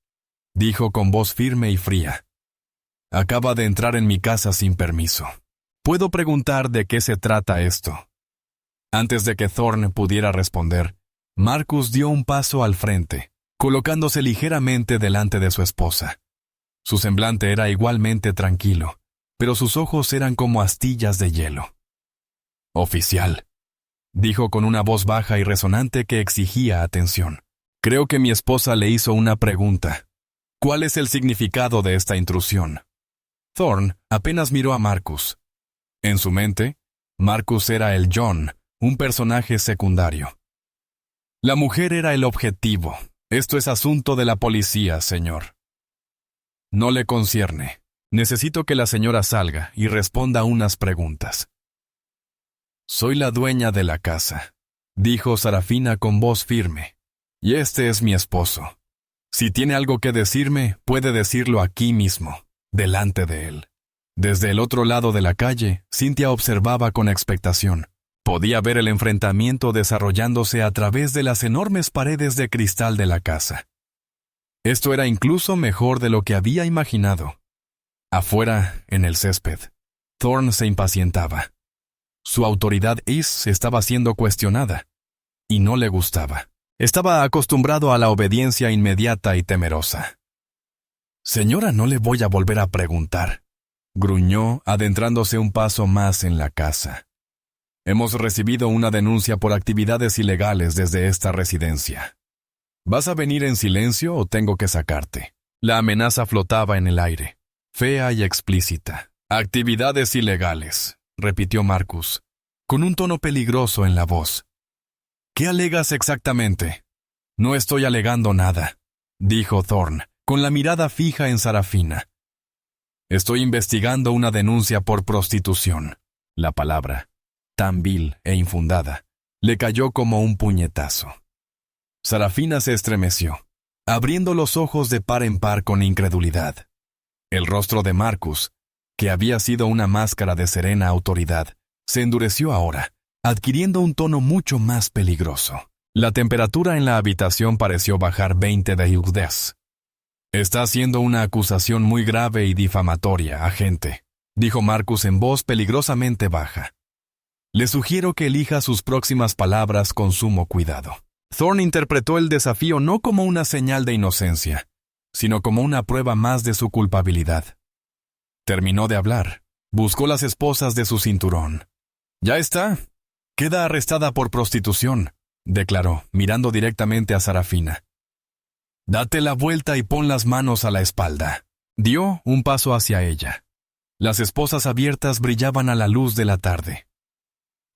dijo con voz firme y fría. «Acaba de entrar en mi casa sin permiso. ¿Puedo preguntar de qué se trata esto?» Antes de que Thorne pudiera responder, Marcus dio un paso al frente, colocándose ligeramente delante de su esposa. Su semblante era igualmente tranquilo, pero sus ojos eran como astillas de hielo. «Oficial», dijo con una voz baja y resonante que exigía atención. «Creo que mi esposa le hizo una pregunta. ¿Cuál es el significado de esta intrusión?» Thorne apenas miró a Marcus. En su mente, Marcus era el John, un personaje secundario. La mujer era el objetivo. «Esto es asunto de la policía, señor». «No le concierne. Necesito que la señora salga y responda unas preguntas». «Soy la dueña de la casa», dijo Sarafina con voz firme. «Y este es mi esposo. Si tiene algo que decirme, puede decirlo aquí mismo, delante de él». Desde el otro lado de la calle, Cynthia observaba con expectación. Podía ver el enfrentamiento desarrollándose a través de las enormes paredes de cristal de la casa. Esto era incluso mejor de lo que había imaginado. Afuera, en el césped, Thorne se impacientaba. Su autoridad estaba siendo cuestionada, y no le gustaba. Estaba acostumbrado a la obediencia inmediata y temerosa. «Señora, no le voy a volver a preguntar», gruñó, adentrándose un paso más en la casa. «Hemos recibido una denuncia por actividades ilegales desde esta residencia. ¿Vas a venir en silencio o tengo que sacarte?» La amenaza flotaba en el aire, fea y explícita. «Actividades ilegales», repitió Marcus, con un tono peligroso en la voz. «¿Qué alegas exactamente?» «No estoy alegando nada», dijo Thorne, con la mirada fija en Sarafina. «Estoy investigando una denuncia por prostitución». La palabra, tan vil e infundada, le cayó como un puñetazo. Sarafina se estremeció, abriendo los ojos de par en par con incredulidad. El rostro de Marcus, que había sido una máscara de serena autoridad, se endureció ahora, adquiriendo un tono mucho más peligroso. La temperatura en la habitación pareció bajar 20 degrees. «Está haciendo una acusación muy grave y difamatoria, agente», dijo Marcus en voz peligrosamente baja. «Le sugiero que elija sus próximas palabras con sumo cuidado». Thorne interpretó el desafío no como una señal de inocencia, sino como una prueba más de su culpabilidad. Terminó de hablar. Buscó las esposas de su cinturón. «Ya está. Queda arrestada por prostitución», declaró, mirando directamente a Sarafina. «Date la vuelta y pon las manos a la espalda». Dio un paso hacia ella. Las esposas abiertas brillaban a la luz de la tarde.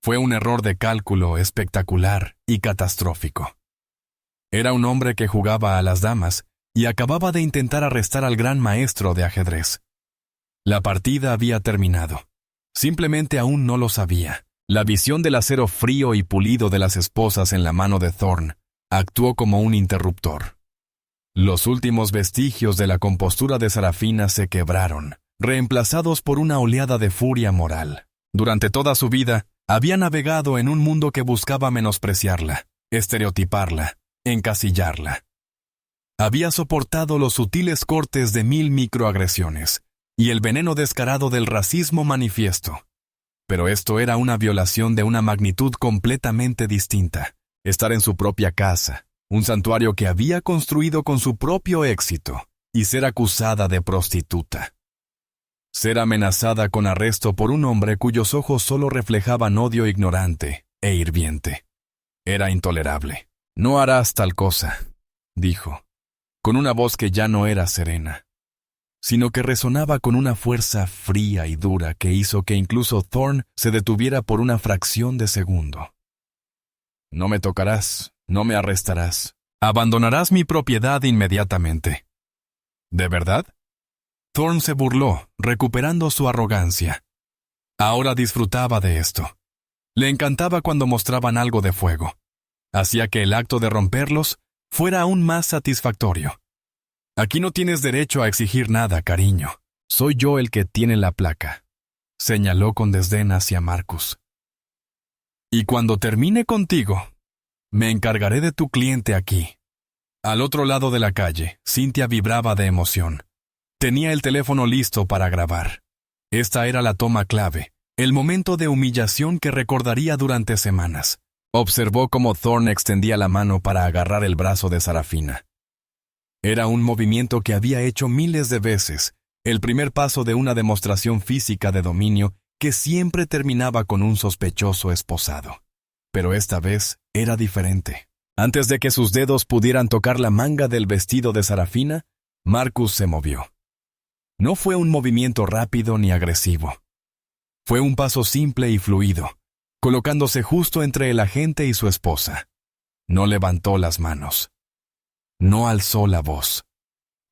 Fue un error de cálculo espectacular y catastrófico. Era un hombre que jugaba a las damas y acababa de intentar arrestar al gran maestro de ajedrez. La partida había terminado. Simplemente aún no lo sabía. La visión del acero frío y pulido de las esposas en la mano de Thorne actuó como un interruptor. Los últimos vestigios de la compostura de Sarafina se quebraron, reemplazados por una oleada de furia moral. Durante toda su vida, había navegado en un mundo que buscaba menospreciarla, estereotiparla, encasillarla. Había soportado los sutiles cortes de 1000 microagresiones y el veneno descarado del racismo manifiesto. Pero esto era una violación de una magnitud completamente distinta. Estar en su propia casa, un santuario que había construido con su propio éxito, y ser acusada de prostituta. Ser amenazada con arresto por un hombre cuyos ojos solo reflejaban odio ignorante e hirviente. Era intolerable. «No harás tal cosa», dijo, con una voz que ya no era serena, sino que resonaba con una fuerza fría y dura que hizo que incluso Thorne se detuviera por una fracción de segundo. «No me tocarás, no me arrestarás. Abandonarás mi propiedad inmediatamente». «¿De verdad?». Thorne se burló, recuperando su arrogancia. Ahora disfrutaba de esto. Le encantaba cuando mostraban algo de fuego. Hacía que el acto de romperlos fuera aún más satisfactorio. «Aquí no tienes derecho a exigir nada, cariño. Soy yo el que tiene la placa», señaló con desdén hacia Marcus. «Y cuando termine contigo, me encargaré de tu cliente aquí». Al otro lado de la calle, Cynthia vibraba de emoción. Tenía el teléfono listo para grabar. Esta era la toma clave, el momento de humillación que recordaría durante semanas. Observó cómo Thorne extendía la mano para agarrar el brazo de Sarafina. Era un movimiento que había hecho miles de veces, el primer paso de una demostración física de dominio que siempre terminaba con un sospechoso esposado. Pero esta vez era diferente. Antes de que sus dedos pudieran tocar la manga del vestido de Sarafina, Marcus se movió. No fue un movimiento rápido ni agresivo. Fue un paso simple y fluido, colocándose justo entre el agente y su esposa. No levantó las manos. No alzó la voz.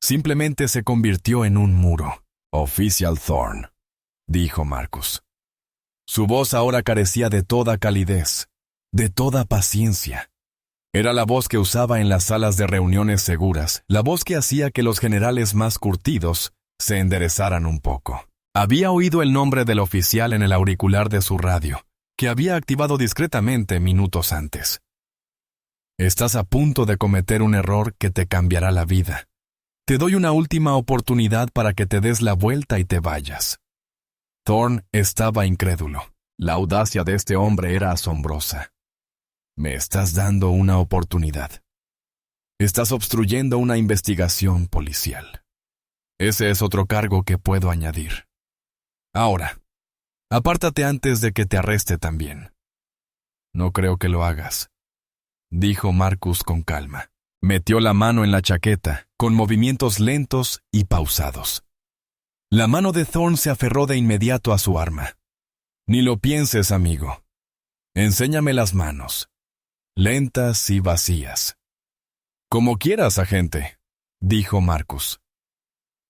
Simplemente se convirtió en un muro. «Oficial Thorne», dijo Marcus. Su voz ahora carecía de toda calidez, de toda paciencia. Era la voz que usaba en las salas de reuniones seguras, la voz que hacía que los generales más curtidos se enderezaran un poco. Había oído el nombre del oficial en el auricular de su radio, que había activado discretamente minutos antes. «Estás a punto de cometer un error que te cambiará la vida. Te doy una última oportunidad para que te des la vuelta y te vayas». Thorne estaba incrédulo. La audacia de este hombre era asombrosa. «Me estás dando una oportunidad. Estás obstruyendo una investigación policial. Ese es otro cargo que puedo añadir. Ahora, apártate antes de que te arreste también». «No creo que lo hagas», dijo Marcus con calma. Metió la mano en la chaqueta, con movimientos lentos y pausados. La mano de Thorne se aferró de inmediato a su arma. «Ni lo pienses, amigo. Enséñame las manos. Lentas y vacías». «Como quieras, agente», dijo Marcus.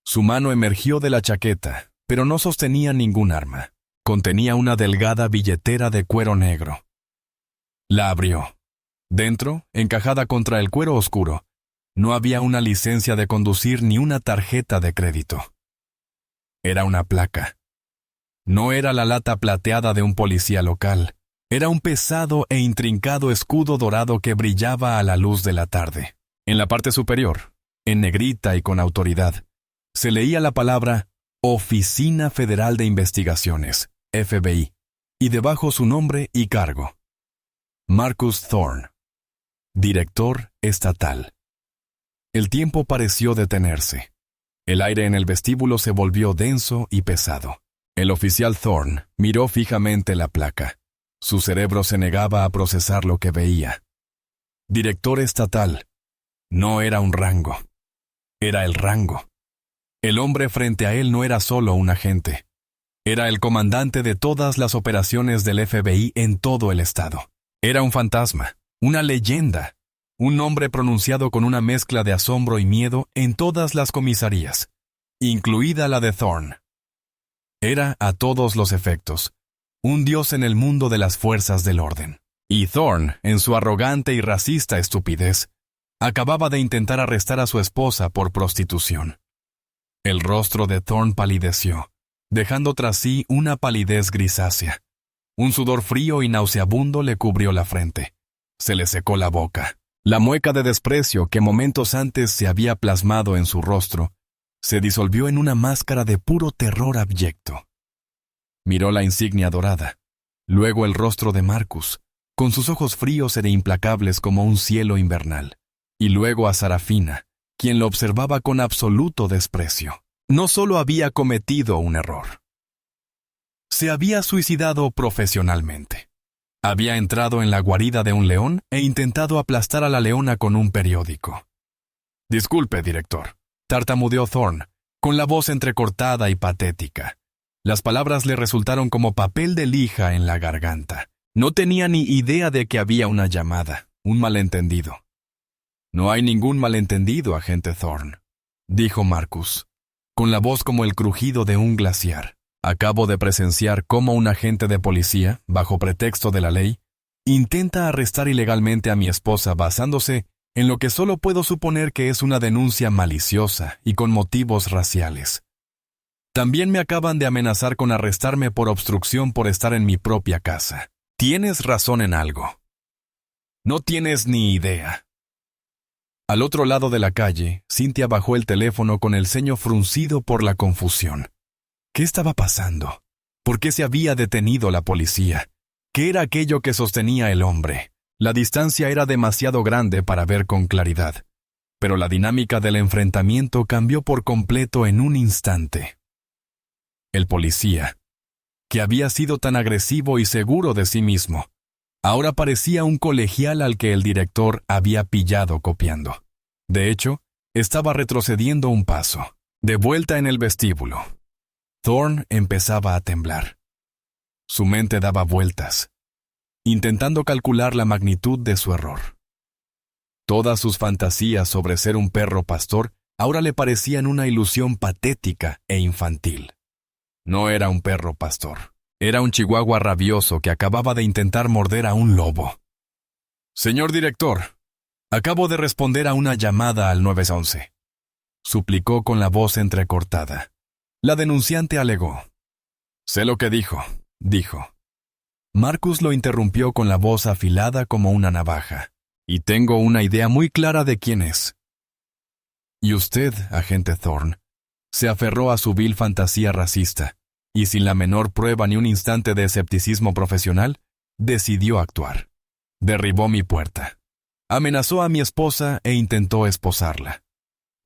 Su mano emergió de la chaqueta, pero no sostenía ningún arma. Contenía una delgada billetera de cuero negro. La abrió. Dentro, encajada contra el cuero oscuro, no había una licencia de conducir ni una tarjeta de crédito. Era una placa. No era la lata plateada de un policía local. Era un pesado e intrincado escudo dorado que brillaba a la luz de la tarde. En la parte superior, en negrita y con autoridad, se leía la palabra Oficina Federal de Investigaciones, FBI, y debajo su nombre y cargo. Marcus Thorne, director estatal. El tiempo pareció detenerse. El aire en el vestíbulo se volvió denso y pesado. El oficial Thorne miró fijamente la placa. Su cerebro se negaba a procesar lo que veía. Director estatal. No era un rango. Era el rango. El hombre frente a él no era solo un agente. Era el comandante de todas las operaciones del FBI en todo el estado. Era un fantasma, una leyenda, un nombre pronunciado con una mezcla de asombro y miedo en todas las comisarías, incluida la de Thorne. Era, a todos los efectos, un dios en el mundo de las fuerzas del orden. Y Thorn, en su arrogante y racista estupidez, acababa de intentar arrestar a su esposa por prostitución. El rostro de Thorn palideció, dejando tras sí una palidez grisácea. Un sudor frío y nauseabundo le cubrió la frente. Se le secó la boca. La mueca de desprecio que momentos antes se había plasmado en su rostro se disolvió en una máscara de puro terror abyecto. Miró la insignia dorada, luego el rostro de Marcus, con sus ojos fríos e implacables como un cielo invernal, y luego a Sarafina, quien lo observaba con absoluto desprecio. No solo había cometido un error. Se había suicidado profesionalmente. Había entrado en la guarida de un león e intentado aplastar a la leona con un periódico. «Disculpe, director», tartamudeó Thorn, con la voz entrecortada y patética. Las palabras le resultaron como papel de lija en la garganta. No tenía ni idea de que había una llamada, un malentendido. «No hay ningún malentendido, agente Thorn», dijo Marcus, con la voz como el crujido de un glaciar. «Acabo de presenciar cómo un agente de policía, bajo pretexto de la ley, intenta arrestar ilegalmente a mi esposa basándose en lo que solo puedo suponer que es una denuncia maliciosa y con motivos raciales. También me acaban de amenazar con arrestarme por obstrucción por estar en mi propia casa. Tienes razón en algo. No tienes ni idea». Al otro lado de la calle, Cynthia bajó el teléfono con el ceño fruncido por la confusión. ¿Qué estaba pasando? ¿Por qué se había detenido la policía? ¿Qué era aquello que sostenía el hombre? La distancia era demasiado grande para ver con claridad, pero la dinámica del enfrentamiento cambió por completo en un instante. El policía, que había sido tan agresivo y seguro de sí mismo, ahora parecía un colegial al que el director había pillado copiando. De hecho, estaba retrocediendo un paso, de vuelta en el vestíbulo. Thorn empezaba a temblar. Su mente daba vueltas, intentando calcular la magnitud de su error. Todas sus fantasías sobre ser un perro pastor ahora le parecían una ilusión patética e infantil. No era un perro pastor. Era un chihuahua rabioso que acababa de intentar morder a un lobo. «Señor director, acabo de responder a una llamada al 911», suplicó con la voz entrecortada. La denunciante alegó. «Sé lo que dijo», dijo. Marcus lo interrumpió con la voz afilada como una navaja. «Y tengo una idea muy clara de quién es». Y usted, agente Thorn, se aferró a su vil fantasía racista, y sin la menor prueba ni un instante de escepticismo profesional, decidió actuar. Derribó mi puerta. Amenazó a mi esposa e intentó esposarla.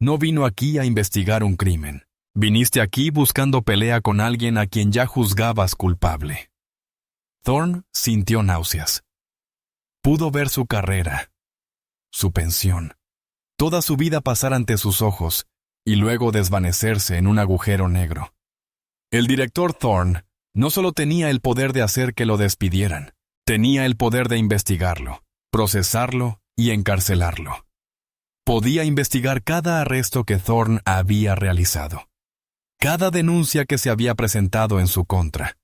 No vino aquí a investigar un crimen. Viniste aquí buscando pelea con alguien a quien ya juzgabas culpable. Thorn sintió náuseas. Pudo ver su carrera, su pensión, toda su vida pasar ante sus ojos y luego desvanecerse en un agujero negro. El director Thorn no solo tenía el poder de hacer que lo despidieran, tenía el poder de investigarlo, procesarlo y encarcelarlo. Podía investigar cada arresto que Thorn había realizado, cada denuncia que se había presentado en su contra.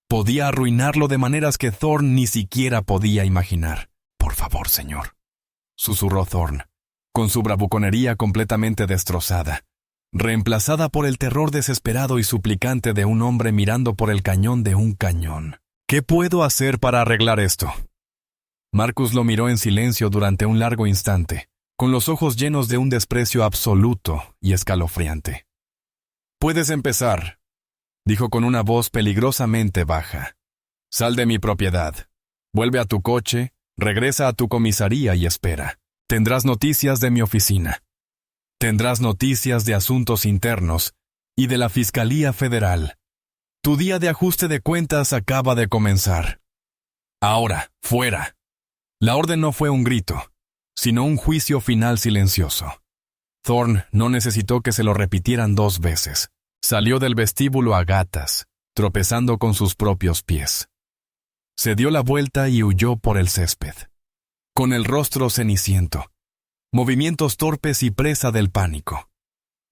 Podía arruinarlo de maneras que Thorn ni siquiera podía imaginar. «Por favor, señor», susurró Thorn, con su bravuconería completamente destrozada, reemplazada por el terror desesperado y suplicante de un hombre mirando por el cañón de un cañón. «¿Qué puedo hacer para arreglar esto?» Marcus lo miró en silencio durante un largo instante, con los ojos llenos de un desprecio absoluto y escalofriante. «Puedes empezar», dijo con una voz peligrosamente baja. «Sal de mi propiedad. Vuelve a tu coche, regresa a tu comisaría y espera. Tendrás noticias de mi oficina. Tendrás noticias de asuntos internos y de la Fiscalía Federal. Tu día de ajuste de cuentas acaba de comenzar. Ahora, fuera». La orden no fue un grito, sino un juicio final silencioso. Thorn no necesitó que se lo repitieran 2 veces. Salió del vestíbulo a gatas, tropezando con sus propios pies. Se dio la vuelta y huyó por el césped, con el rostro ceniciento, movimientos torpes y presa del pánico.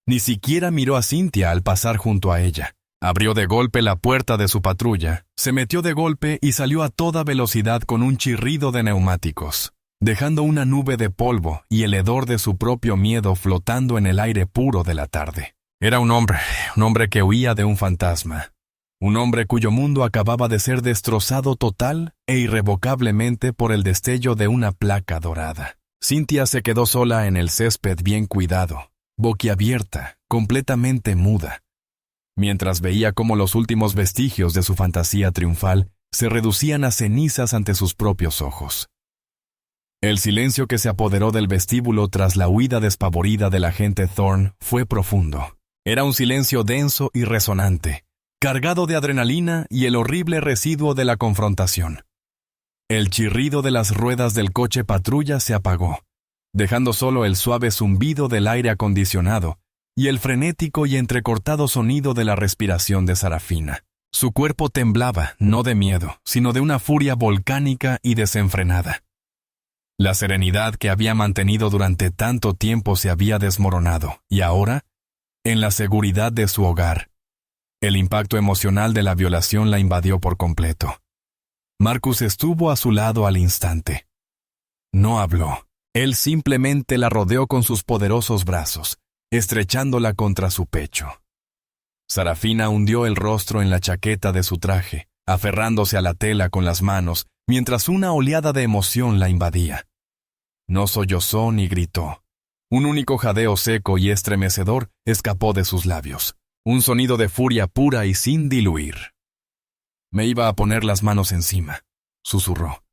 Ni siquiera miró a Cynthia al pasar junto a ella, Abrió de golpe la puerta de su patrulla, se metió de golpe y salió a toda velocidad con un chirrido de neumáticos, dejando una nube de polvo y el hedor de su propio miedo flotando en el aire puro de la tarde. Era un hombre que huía de un fantasma. Un hombre cuyo mundo acababa de ser destrozado total e irrevocablemente por el destello de una placa dorada. Cynthia se quedó sola en el césped bien cuidado, boquiabierta, completamente muda, mientras veía cómo los últimos vestigios de su fantasía triunfal se reducían a cenizas ante sus propios ojos. El silencio que se apoderó del vestíbulo tras la huida despavorida del agente Thorne fue profundo. Era un silencio denso y resonante, cargado de adrenalina y el horrible residuo de la confrontación. El chirrido de las ruedas del coche patrulla se apagó, dejando solo el suave zumbido del aire acondicionado y el frenético y entrecortado sonido de la respiración de Sarafina. Su cuerpo temblaba, no de miedo, sino de una furia volcánica y desenfrenada. La serenidad que había mantenido durante tanto tiempo se había desmoronado, y ahora, en la seguridad de su hogar, el impacto emocional de la violación la invadió por completo. Marcus estuvo a su lado al instante. No habló. Él simplemente la rodeó con sus poderosos brazos, estrechándola contra su pecho. Sarafina hundió el rostro en la chaqueta de su traje, aferrándose a la tela con las manos, mientras una oleada de emoción la invadía. No sollozó ni gritó. Un único jadeo seco y estremecedor escapó de sus labios. Un sonido de furia pura y sin diluir. «Me iba a poner las manos encima», susurró,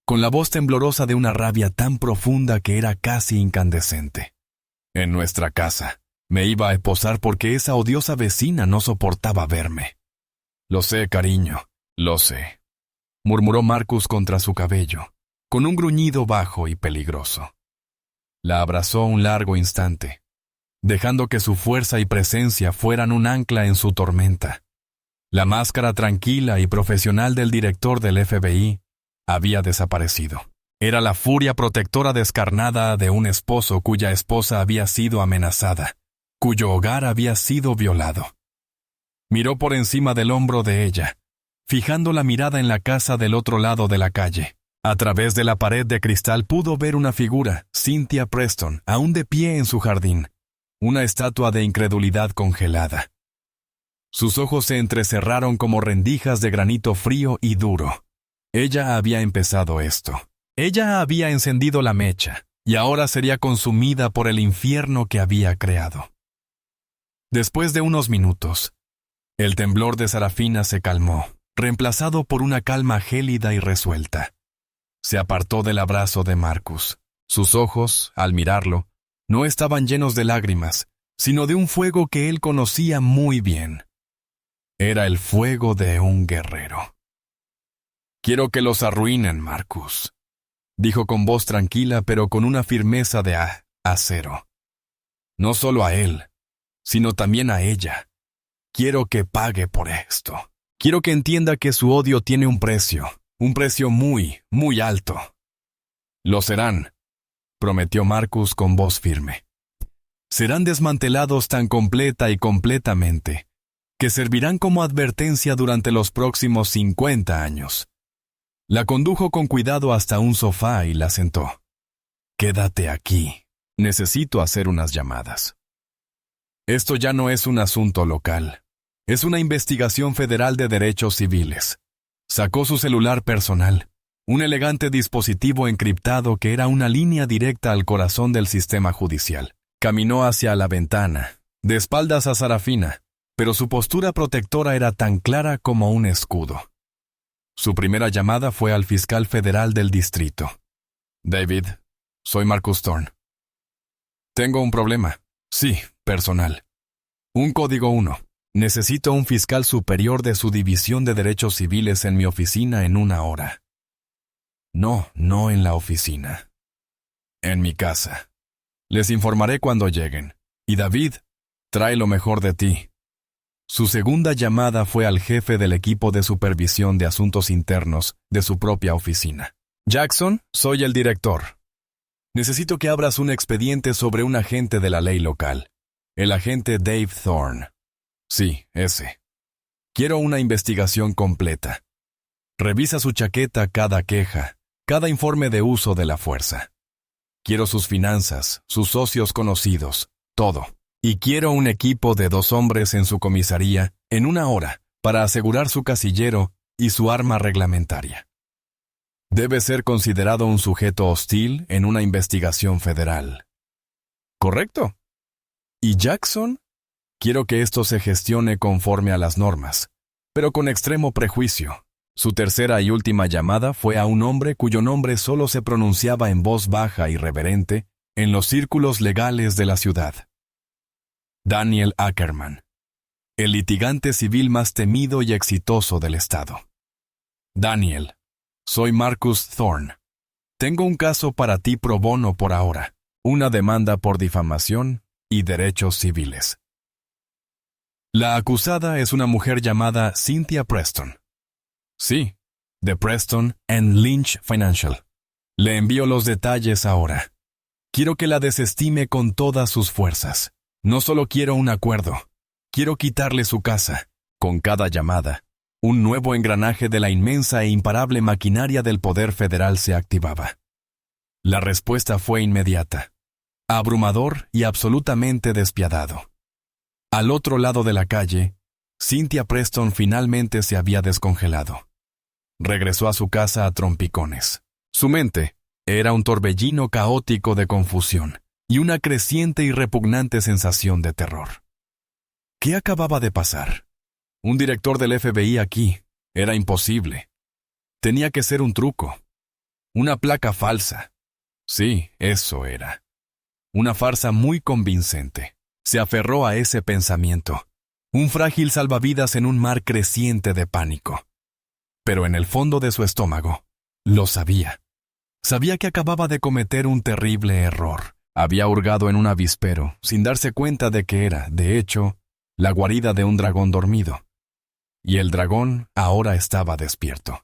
con la voz temblorosa de una rabia tan profunda que era casi incandescente. «En nuestra casa. Me iba a esposar porque esa odiosa vecina no soportaba verme». «Lo sé, cariño, lo sé», murmuró Marcus contra su cabello, con un gruñido bajo y peligroso. La abrazó un largo instante, dejando que su fuerza y presencia fueran un ancla en su tormenta. La máscara tranquila y profesional del director del FBI había desaparecido. Era la furia protectora descarnada de un esposo cuya esposa había sido amenazada, cuyo hogar había sido violado. Miró por encima del hombro de ella, fijando la mirada en la casa del otro lado de la calle. A través de la pared de cristal pudo ver una figura, Cynthia Preston, aún de pie en su jardín, una estatua de incredulidad congelada. Sus ojos se entrecerraron como rendijas de granito frío y duro. Ella había empezado esto. Ella había encendido la mecha, y ahora sería consumida por el infierno que había creado. Después de unos minutos, el temblor de Sarafina se calmó, reemplazado por una calma gélida y resuelta. Se apartó del abrazo de Marcus. Sus ojos, al mirarlo, no estaban llenos de lágrimas, sino de un fuego que él conocía muy bien. Era el fuego de un guerrero. «Quiero que los arruinen, Marcus», dijo con voz tranquila pero con una firmeza de acero. «No solo a él, sino también a ella. Quiero que pague por esto. Quiero que entienda que su odio tiene un precio muy, muy alto». «Lo serán», prometió Marcus con voz firme. «Serán desmantelados tan completa y completamente que servirán como advertencia durante los próximos 50 años. La condujo con cuidado hasta un sofá y la sentó. «Quédate aquí. Necesito hacer unas llamadas». Esto ya no es un asunto local. Es una investigación federal de derechos civiles. Sacó su celular personal, un elegante dispositivo encriptado que era una línea directa al corazón del sistema judicial. Caminó hacia la ventana, de espaldas a Sarafina, pero su postura protectora era tan clara como un escudo. Su primera llamada fue al fiscal federal del distrito. «David, soy Marcus Thorne». «Tengo un problema». «Sí, personal. Un código 1. Necesito un fiscal superior de su división de derechos civiles en mi oficina en 1 hora». No en la oficina. «En mi casa. Les informaré cuando lleguen. Y David, trae lo mejor de ti». Su segunda llamada fue al jefe del equipo de supervisión de asuntos internos de su propia oficina. «Jackson, soy el director. Necesito que abras un expediente sobre un agente de la ley local. El agente Dave Thorne». «Sí, ese». Quiero una investigación completa. Revisa su chaqueta cada queja, cada informe de uso de la fuerza. Quiero sus finanzas, sus socios conocidos, todo. Y quiero un equipo de 2 hombres en su comisaría en 1 hora para asegurar su casillero y su arma reglamentaria. Debe ser considerado un sujeto hostil en una investigación federal. ¿Correcto? ¿Y Jackson? Quiero que esto se gestione conforme a las normas, pero con extremo prejuicio. Su tercera y última llamada fue a un hombre cuyo nombre solo se pronunciaba en voz baja y reverente en los círculos legales de la ciudad. Daniel Ackerman, el litigante civil más temido y exitoso del estado. Daniel, soy Marcus Thorne. Tengo un caso para ti pro bono por ahora, una demanda por difamación y derechos civiles. La acusada es una mujer llamada Cynthia Preston. Sí, de Preston and Lynch Financial. Le envío los detalles ahora. Quiero que la desestime con todas sus fuerzas. No solo quiero un acuerdo, quiero quitarle su casa. Con cada llamada, un nuevo engranaje de la inmensa e imparable maquinaria del poder federal se activaba. La respuesta fue inmediata, abrumador y absolutamente despiadado. Al otro lado de la calle, Cynthia Preston finalmente se había descongelado. Regresó a su casa a trompicones. Su mente era un torbellino caótico de confusión y una creciente y repugnante sensación de terror. ¿Qué acababa de pasar? Un director del FBI aquí. Era imposible. Tenía que ser un truco. Una placa falsa. Sí, eso era. Una farsa muy convincente. Se aferró a ese pensamiento. Un frágil salvavidas en un mar creciente de pánico. Pero en el fondo de su estómago, lo sabía. Sabía que acababa de cometer un terrible error. Había hurgado en un avispero, sin darse cuenta de que era, de hecho, la guarida de un dragón dormido. Y el dragón ahora estaba despierto.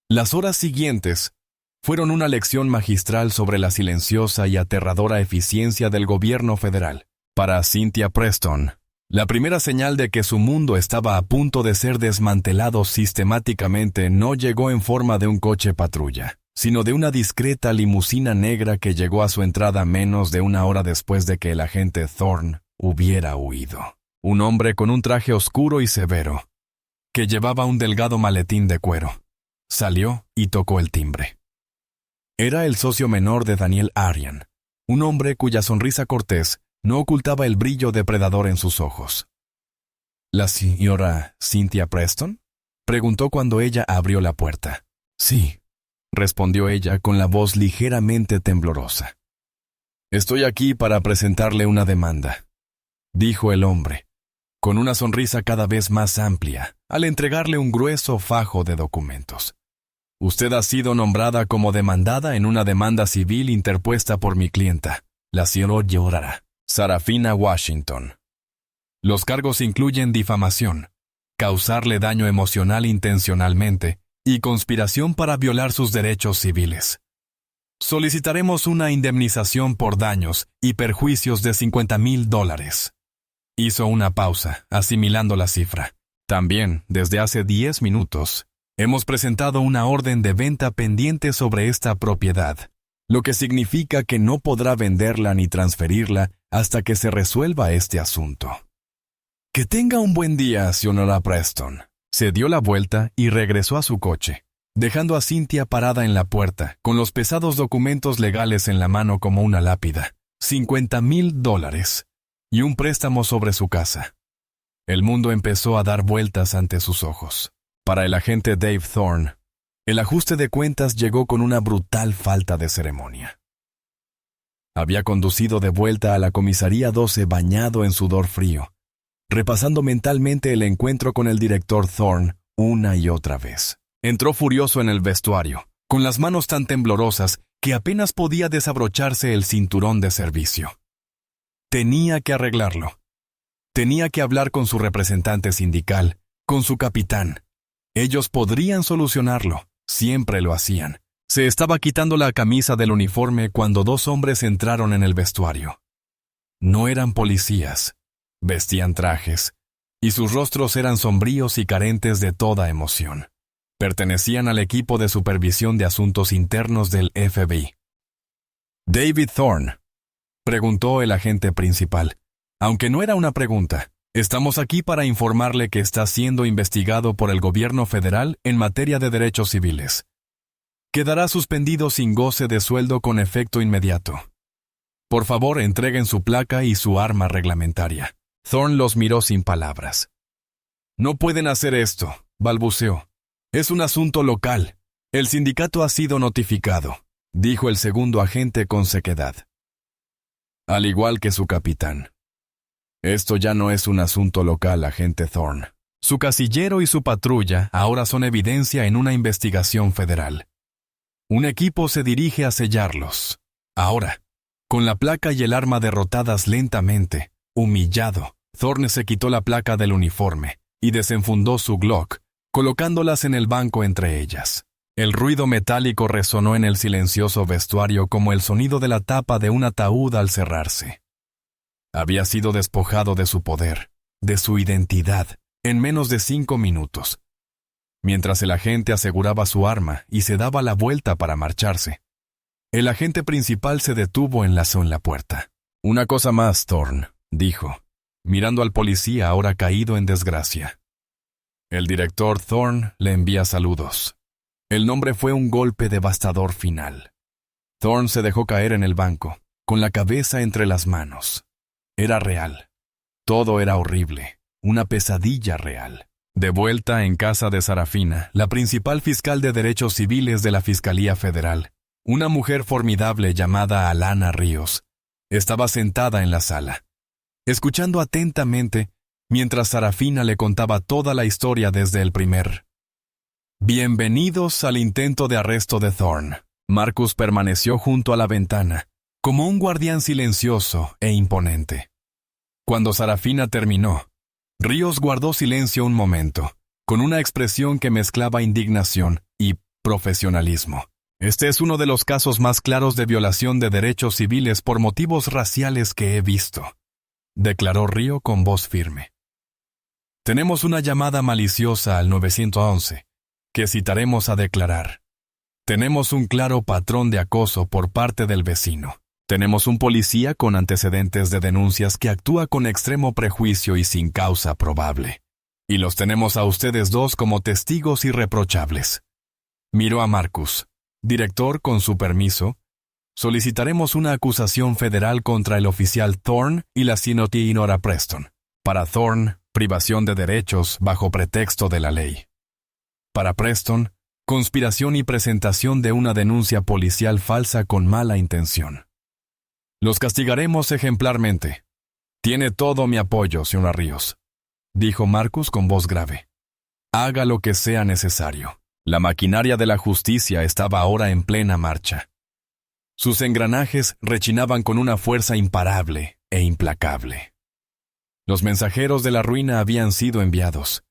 Las horas siguientes fueron una lección magistral sobre la silenciosa y aterradora eficiencia del gobierno federal. Para Cynthia Preston, la primera señal de que su mundo estaba a punto de ser desmantelado sistemáticamente no llegó en forma de un coche patrulla, sino de una discreta limusina negra que llegó a su entrada menos de 1 hora después de que el agente Thorne hubiera huido. Un hombre con un traje oscuro y severo, que llevaba un delgado maletín de cuero, salió y tocó el timbre. Era el socio menor de Daniel Aryan, un hombre cuya sonrisa cortés no ocultaba el brillo depredador en sus ojos. ¿La señora Cynthia Preston?, preguntó cuando ella abrió la puerta. Sí, respondió ella con la voz ligeramente temblorosa. Estoy aquí para presentarle una demanda, dijo el hombre, con una sonrisa cada vez más amplia, al entregarle un grueso fajo de documentos. Usted ha sido nombrada como demandada en una demanda civil interpuesta por mi clienta, la señora Sarafina Washington. Los cargos incluyen difamación, causarle daño emocional intencionalmente y conspiración para violar sus derechos civiles. Solicitaremos una indemnización por daños y perjuicios de $50,000. Hizo una pausa, asimilando la cifra. También, desde hace 10 minutos, hemos presentado una orden de venta pendiente sobre esta propiedad, lo que significa que no podrá venderla ni transferirla hasta que se resuelva este asunto. Que tenga un buen día, señora Preston. Se dio la vuelta y regresó a su coche, dejando a Cynthia parada en la puerta, con los pesados documentos legales en la mano como una lápida, $50,000 y un préstamo sobre su casa. El mundo empezó a dar vueltas ante sus ojos. Para el agente Dave Thorne, el ajuste de cuentas llegó con una brutal falta de ceremonia. Había conducido de vuelta a la comisaría 12 bañado en sudor frío, repasando mentalmente el encuentro con el director Thorne una y otra vez. Entró furioso en el vestuario, con las manos tan temblorosas que apenas podía desabrocharse el cinturón de servicio. Tenía que arreglarlo. Tenía que hablar con su representante sindical, con su capitán. Ellos podrían solucionarlo, siempre lo hacían. Se estaba quitando la camisa del uniforme cuando 2 hombres entraron en el vestuario. No eran policías. Vestían trajes, y sus rostros eran sombríos y carentes de toda emoción. Pertenecían al equipo de supervisión de asuntos internos del FBI. «David Thorne», preguntó el agente principal, aunque no era una pregunta. «Estamos aquí para informarle que está siendo investigado por el gobierno federal en materia de derechos civiles. Quedará suspendido sin goce de sueldo con efecto inmediato. Por favor, entreguen su placa y su arma reglamentaria». Thorne los miró sin palabras. «No pueden hacer esto», balbuceó. «Es un asunto local. El sindicato ha sido notificado», dijo el segundo agente con sequedad. «Al igual que su capitán. Esto ya no es un asunto local, agente Thorne. Su casillero y su patrulla ahora son evidencia en una investigación federal. Un equipo se dirige a sellarlos. Ahora, con la placa y el arma derrotadas lentamente, humillado, Thorne se quitó la placa del uniforme y desenfundó su Glock, colocándolas en el banco entre ellas. El ruido metálico resonó en el silencioso vestuario como el sonido de la tapa de un ataúd al cerrarse. Había sido despojado de su poder, de su identidad, en menos de 5 minutos. Mientras el agente aseguraba su arma y se daba la vuelta para marcharse, el agente principal se detuvo en la puerta. «Una cosa más, Thorne», dijo, mirando al policía ahora caído en desgracia. «El director Thorne le envía saludos». El nombre fue un golpe devastador final. Thorne se dejó caer en el banco, con la cabeza entre las manos. Era real. Todo era horrible, una pesadilla real. De vuelta en casa de Sarafina, la principal fiscal de derechos civiles de la Fiscalía Federal, una mujer formidable llamada Alana Ríos, estaba sentada en la sala, escuchando atentamente mientras Sarafina le contaba toda la historia desde el primer. «Bienvenidos al intento de arresto de Thorne». Marcus permaneció junto a la ventana, como un guardián silencioso e imponente. Cuando Sarafina terminó, Ríos guardó silencio un momento, con una expresión que mezclaba indignación y profesionalismo. «Este es uno de los casos más claros de violación de derechos civiles por motivos raciales que he visto», declaró Río con voz firme. «Tenemos una llamada maliciosa al 911, que citaremos a declarar. Tenemos un claro patrón de acoso por parte del vecino. Tenemos un policía con antecedentes de denuncias que actúa con extremo prejuicio y sin causa probable. Y los tenemos a ustedes dos como testigos irreprochables». Miró a Marcus. «Director, con su permiso, solicitaremos una acusación federal contra el oficial Thorne y la señorita Preston. Para Thorne, privación de derechos bajo pretexto de la ley. Para Preston, conspiración y presentación de una denuncia policial falsa con mala intención. Los castigaremos ejemplarmente. Tiene todo mi apoyo, señora Ríos», dijo Marcus con voz grave. «Haga lo que sea necesario». La maquinaria de la justicia estaba ahora en plena marcha. Sus engranajes rechinaban con una fuerza imparable e implacable. Los mensajeros de la ruina habían sido enviados,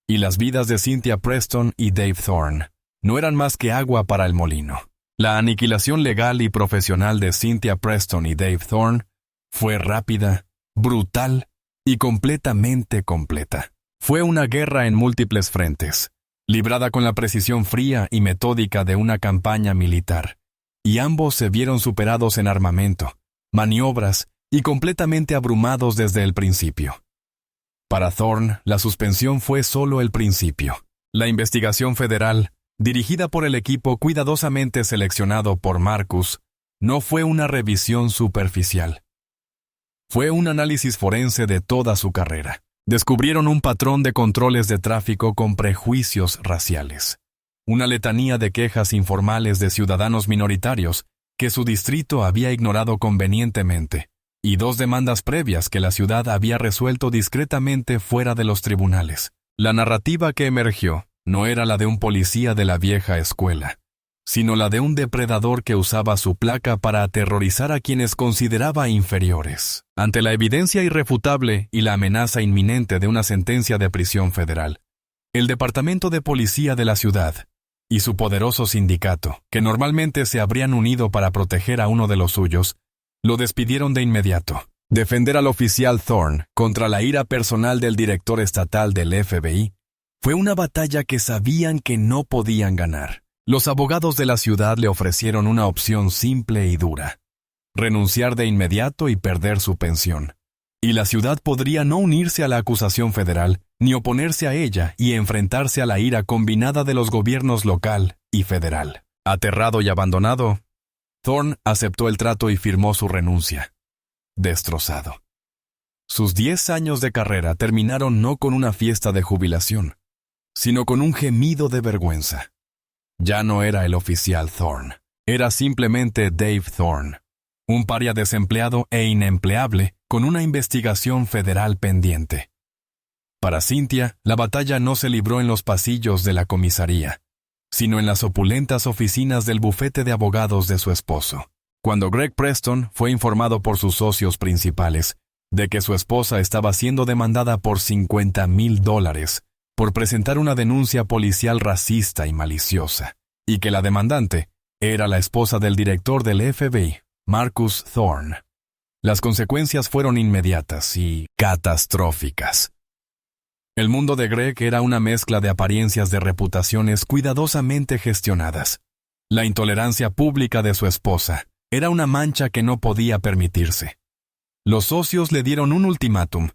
y las vidas de Cynthia Preston y Dave Thorne no eran más que agua para el molino. La aniquilación legal y profesional de Cynthia Preston y Dave Thorne fue rápida, brutal y completamente completa. Fue una guerra en múltiples frentes, librada con la precisión fría y metódica de una campaña militar, y ambos se vieron superados en armamento, maniobras y completamente abrumados desde el principio. Para Thorne, la suspensión fue solo el principio. La investigación federal, dirigida por el equipo cuidadosamente seleccionado por Marcus, no fue una revisión superficial. Fue un análisis forense de toda su carrera. Descubrieron un patrón de controles de tráfico con prejuicios raciales, una letanía de quejas informales de ciudadanos minoritarios que su distrito había ignorado convenientemente, y 2 demandas previas que la ciudad había resuelto discretamente fuera de los tribunales. La narrativa que emergió no era la de un policía de la vieja escuela, sino la de un depredador que usaba su placa para aterrorizar a quienes consideraba inferiores. Ante la evidencia irrefutable y la amenaza inminente de una sentencia de prisión federal, el Departamento de Policía de la ciudad y su poderoso sindicato, que normalmente se habrían unido para proteger a uno de los suyos, lo despidieron de inmediato. Defender al oficial Thorne contra la ira personal del director estatal del FBI fue una batalla que sabían que no podían ganar. Los abogados de la ciudad le ofrecieron una opción simple y dura: renunciar de inmediato y perder su pensión. Y la ciudad podría no unirse a la acusación federal, ni oponerse a ella y enfrentarse a la ira combinada de los gobiernos local y federal. Aterrado y abandonado, Thorne aceptó el trato y firmó su renuncia. Destrozado. Sus 10 años de carrera terminaron no con una fiesta de jubilación, sino con un gemido de vergüenza. Ya no era el oficial Thorne, era simplemente Dave Thorne, un paria desempleado e inempleable con una investigación federal pendiente. Para Cynthia, la batalla no se libró en los pasillos de la comisaría, sino en las opulentas oficinas del bufete de abogados de su esposo. Cuando Greg Preston fue informado por sus socios principales de que su esposa estaba siendo demandada por $50,000 por presentar una denuncia policial racista y maliciosa, y que la demandante era la esposa del director del FBI, Marcus Thorne, las consecuencias fueron inmediatas y catastróficas. El mundo de Greg era una mezcla de apariencias de reputaciones cuidadosamente gestionadas. La intolerancia pública de su esposa era una mancha que no podía permitirse. Los socios le dieron un ultimátum: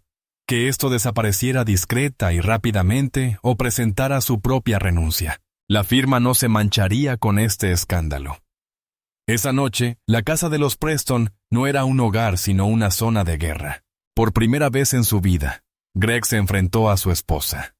que esto desapareciera discreta y rápidamente o presentara su propia renuncia. La firma no se mancharía con este escándalo. Esa noche, la casa de los Preston no era un hogar sino una zona de guerra. Por primera vez en su vida, Greg se enfrentó a su esposa.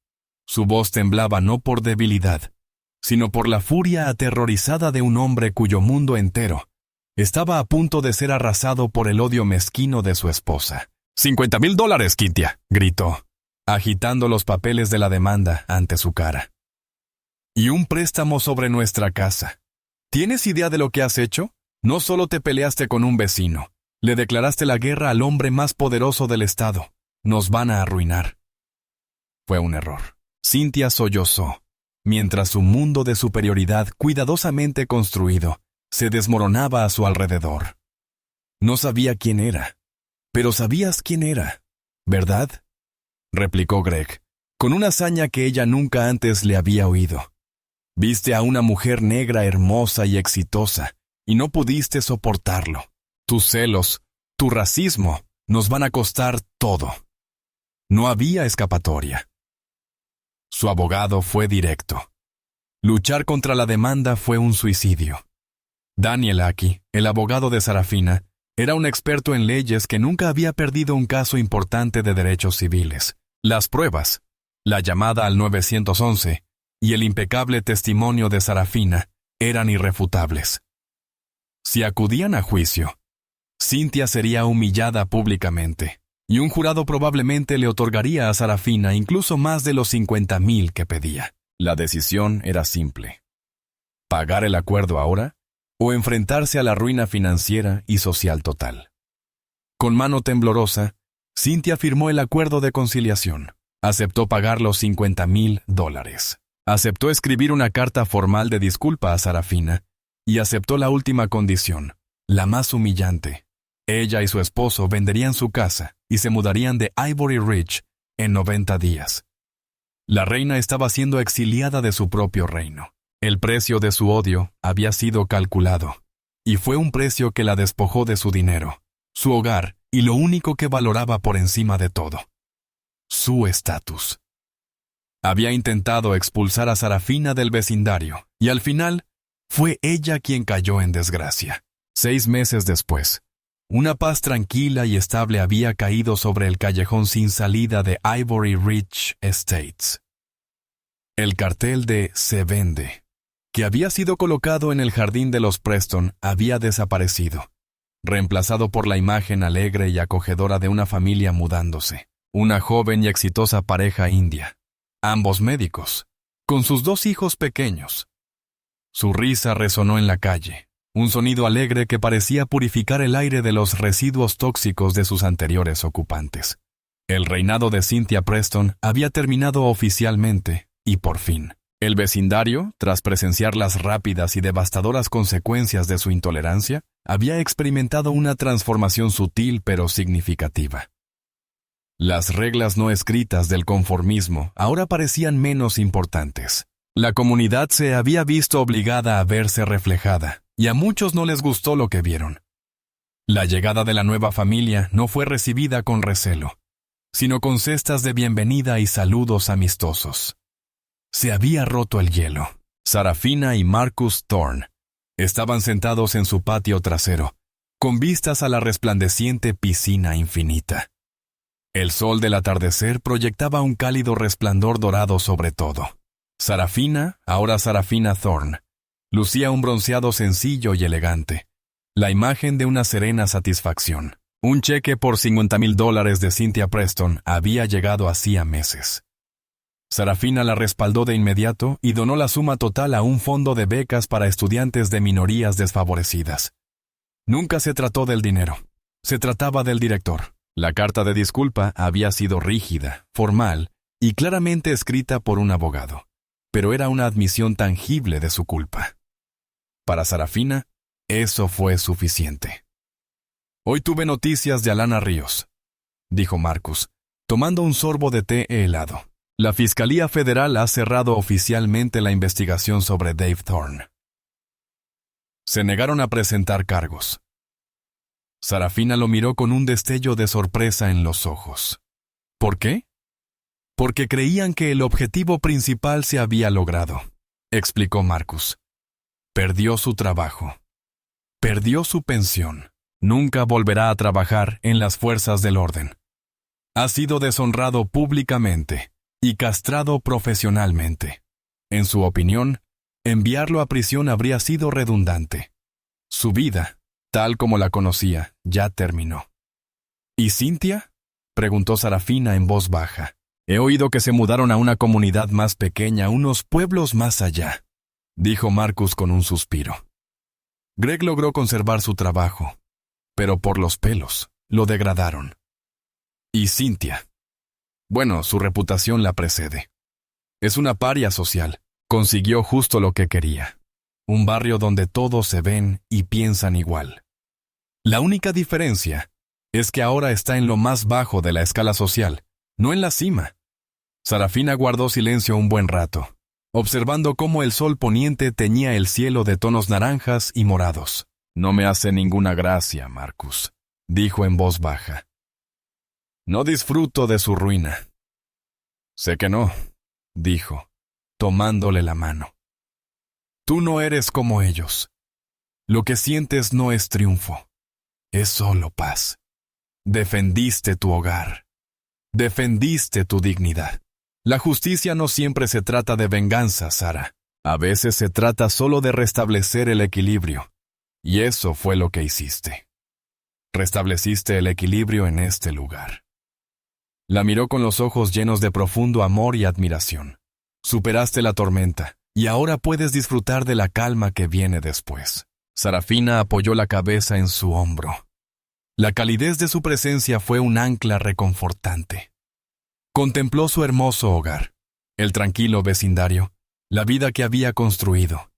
Su voz temblaba no por debilidad, sino por la furia aterrorizada de un hombre cuyo mundo entero estaba a punto de ser arrasado por el odio mezquino de su esposa. $50,000, Cynthia, gritó, agitando los papeles de la demanda ante su cara. Y un préstamo sobre nuestra casa. ¿Tienes idea de lo que has hecho? No solo te peleaste con un vecino, le declaraste la guerra al hombre más poderoso del estado. Nos van a arruinar. Fue un error. Cynthia sollozó, mientras su mundo de superioridad cuidadosamente construido se desmoronaba a su alrededor. No sabía quién era, pero sabías quién era, ¿verdad?, replicó Greg, con una hazaña que ella nunca antes le había oído. Viste a una mujer negra hermosa y exitosa, y no pudiste soportarlo. Tus celos, tu racismo, nos van a costar todo. No había escapatoria. Su abogado fue directo. Luchar contra la demanda fue un suicidio. Daniel Aki, el abogado de Sarafina, era un experto en leyes que nunca había perdido un caso importante de derechos civiles. Las pruebas, la llamada al 911 y el impecable testimonio de Sarafina eran irrefutables. Si acudían a juicio, Cynthia sería humillada públicamente, y un jurado probablemente le otorgaría a Sarafina incluso más de los 50,000 que pedía. La decisión era simple: pagar el acuerdo ahora o enfrentarse a la ruina financiera y social total. Con mano temblorosa, Cynthia firmó el acuerdo de conciliación. Aceptó pagar los $50,000. Aceptó escribir una carta formal de disculpa a Sarafina y aceptó la última condición, la más humillante. Ella y su esposo venderían su casa y se mudarían de Ivory Ridge en 90 días. La reina estaba siendo exiliada de su propio reino. El precio de su odio había sido calculado, y fue un precio que la despojó de su dinero, su hogar y lo único que valoraba por encima de todo: su estatus. Había intentado expulsar a Sarafina del vecindario, y al final fue ella quien cayó en desgracia. 6 meses después, una paz tranquila y estable había caído sobre el callejón sin salida de Ivory Ridge Estates. El cartel de "Se vende", que había sido colocado en el jardín de los Preston, había desaparecido, reemplazado por la imagen alegre y acogedora de una familia mudándose, una joven y exitosa pareja india, ambos médicos, con sus 2 hijos pequeños. Su risa resonó en la calle, un sonido alegre que parecía purificar el aire de los residuos tóxicos de sus anteriores ocupantes. El reinado de Cynthia Preston había terminado oficialmente, y por fin. El vecindario, tras presenciar las rápidas y devastadoras consecuencias de su intolerancia, había experimentado una transformación sutil pero significativa. Las reglas no escritas del conformismo ahora parecían menos importantes. La comunidad se había visto obligada a verse reflejada, y a muchos no les gustó lo que vieron. La llegada de la nueva familia no fue recibida con recelo, sino con cestas de bienvenida y saludos amistosos. Se había roto el hielo. Sarafina y Marcus Thorne estaban sentados en su patio trasero, con vistas a la resplandeciente piscina infinita. El sol del atardecer proyectaba un cálido resplandor dorado sobre todo. Sarafina, ahora Sarafina Thorne, lucía un bronceado sencillo y elegante, la imagen de una serena satisfacción. Un cheque por $50,000 de Cynthia Preston había llegado hacía meses. Sarafina la respaldó de inmediato y donó la suma total a un fondo de becas para estudiantes de minorías desfavorecidas. Nunca se trató del dinero. Se trataba del director. La carta de disculpa había sido rígida, formal y claramente escrita por un abogado, pero era una admisión tangible de su culpa. Para Sarafina, eso fue suficiente. «Hoy tuve noticias de Alana Ríos», dijo Marcus, tomando un sorbo de té helado. «La Fiscalía Federal ha cerrado oficialmente la investigación sobre Dave Thorne». Se negaron a presentar cargos. Sarafina lo miró con un destello de sorpresa en los ojos. ¿Por qué? Porque creían que el objetivo principal se había logrado, explicó Marcus. Perdió su trabajo. Perdió su pensión. Nunca volverá a trabajar en las fuerzas del orden. Ha sido deshonrado públicamente y castrado profesionalmente. En su opinión, enviarlo a prisión habría sido redundante. Su vida, tal como la conocía, ya terminó. ¿Y Cynthia?, preguntó Sarafina en voz baja. He oído que se mudaron a una comunidad más pequeña, unos pueblos más allá, dijo Marcus con un suspiro. Greg logró conservar su trabajo, pero por los pelos lo degradaron. ¿Y Cynthia? Bueno, su reputación la precede. Es una paria social. Consiguió justo lo que quería. Un barrio donde todos se ven y piensan igual. La única diferencia es que ahora está en lo más bajo de la escala social, no en la cima. Sarafina guardó silencio un buen rato, observando cómo el sol poniente teñía el cielo de tonos naranjas y morados. No me hace ninguna gracia, Marcus, dijo en voz baja. No disfruto de su ruina. Sé que no, dijo, tomándole la mano. Tú no eres como ellos. Lo que sientes no es triunfo, es solo paz. Defendiste tu hogar. Defendiste tu dignidad. La justicia no siempre se trata de venganza, Sara. A veces se trata solo de restablecer el equilibrio. Y eso fue lo que hiciste. Restableciste el equilibrio en este lugar. La miró con los ojos llenos de profundo amor y admiración. Superaste la tormenta, y ahora puedes disfrutar de la calma que viene después. Sarafina apoyó la cabeza en su hombro. La calidez de su presencia fue un ancla reconfortante. Contempló su hermoso hogar, el tranquilo vecindario, la vida que había construido,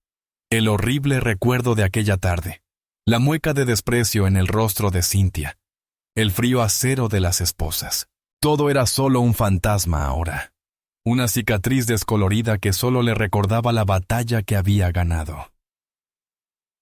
el horrible recuerdo de aquella tarde, la mueca de desprecio en el rostro de Cynthia, el frío acero de las esposas. Todo era solo un fantasma ahora, una cicatriz descolorida que solo le recordaba la batalla que había ganado.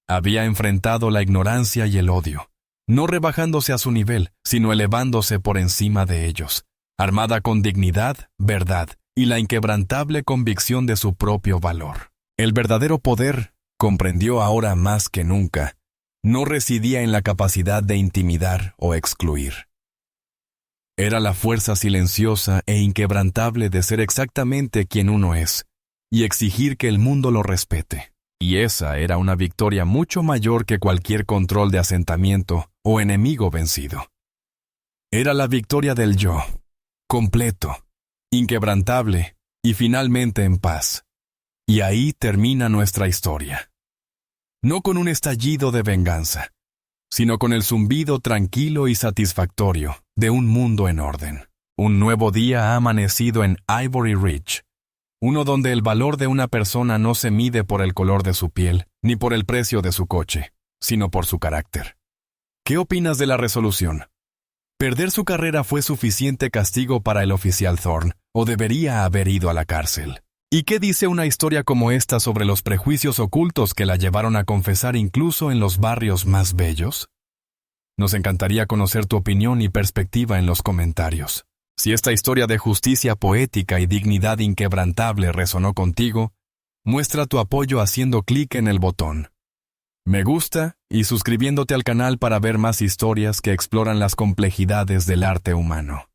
Había enfrentado la ignorancia y el odio, no rebajándose a su nivel, sino elevándose por encima de ellos, armada con dignidad, verdad y la inquebrantable convicción de su propio valor. El verdadero poder, comprendió ahora más que nunca, no residía en la capacidad de intimidar o excluir. Era la fuerza silenciosa e inquebrantable de ser exactamente quien uno es, y exigir que el mundo lo respete. Y esa era una victoria mucho mayor que cualquier control de asentamiento o enemigo vencido. Era la victoria del yo, completo, inquebrantable y finalmente en paz. Y ahí termina nuestra historia. No con un estallido de venganza, sino con el zumbido tranquilo y satisfactorio de un mundo en orden. Un nuevo día ha amanecido en Ivory Ridge, Uno donde el valor de una persona no se mide por el color de su piel, ni por el precio de su coche, sino por su carácter. ¿Qué opinas de la resolución? ¿Perder su carrera fue suficiente castigo para el oficial Thorne, o debería haber ido a la cárcel? ¿Y qué dice una historia como esta sobre los prejuicios ocultos que la llevaron a confesar incluso en los barrios más bellos? Nos encantaría conocer tu opinión y perspectiva en los comentarios. Si esta historia de justicia poética y dignidad inquebrantable resonó contigo, muestra tu apoyo haciendo clic en el botón me gusta y suscribiéndote al canal para ver más historias que exploran las complejidades del arte humano.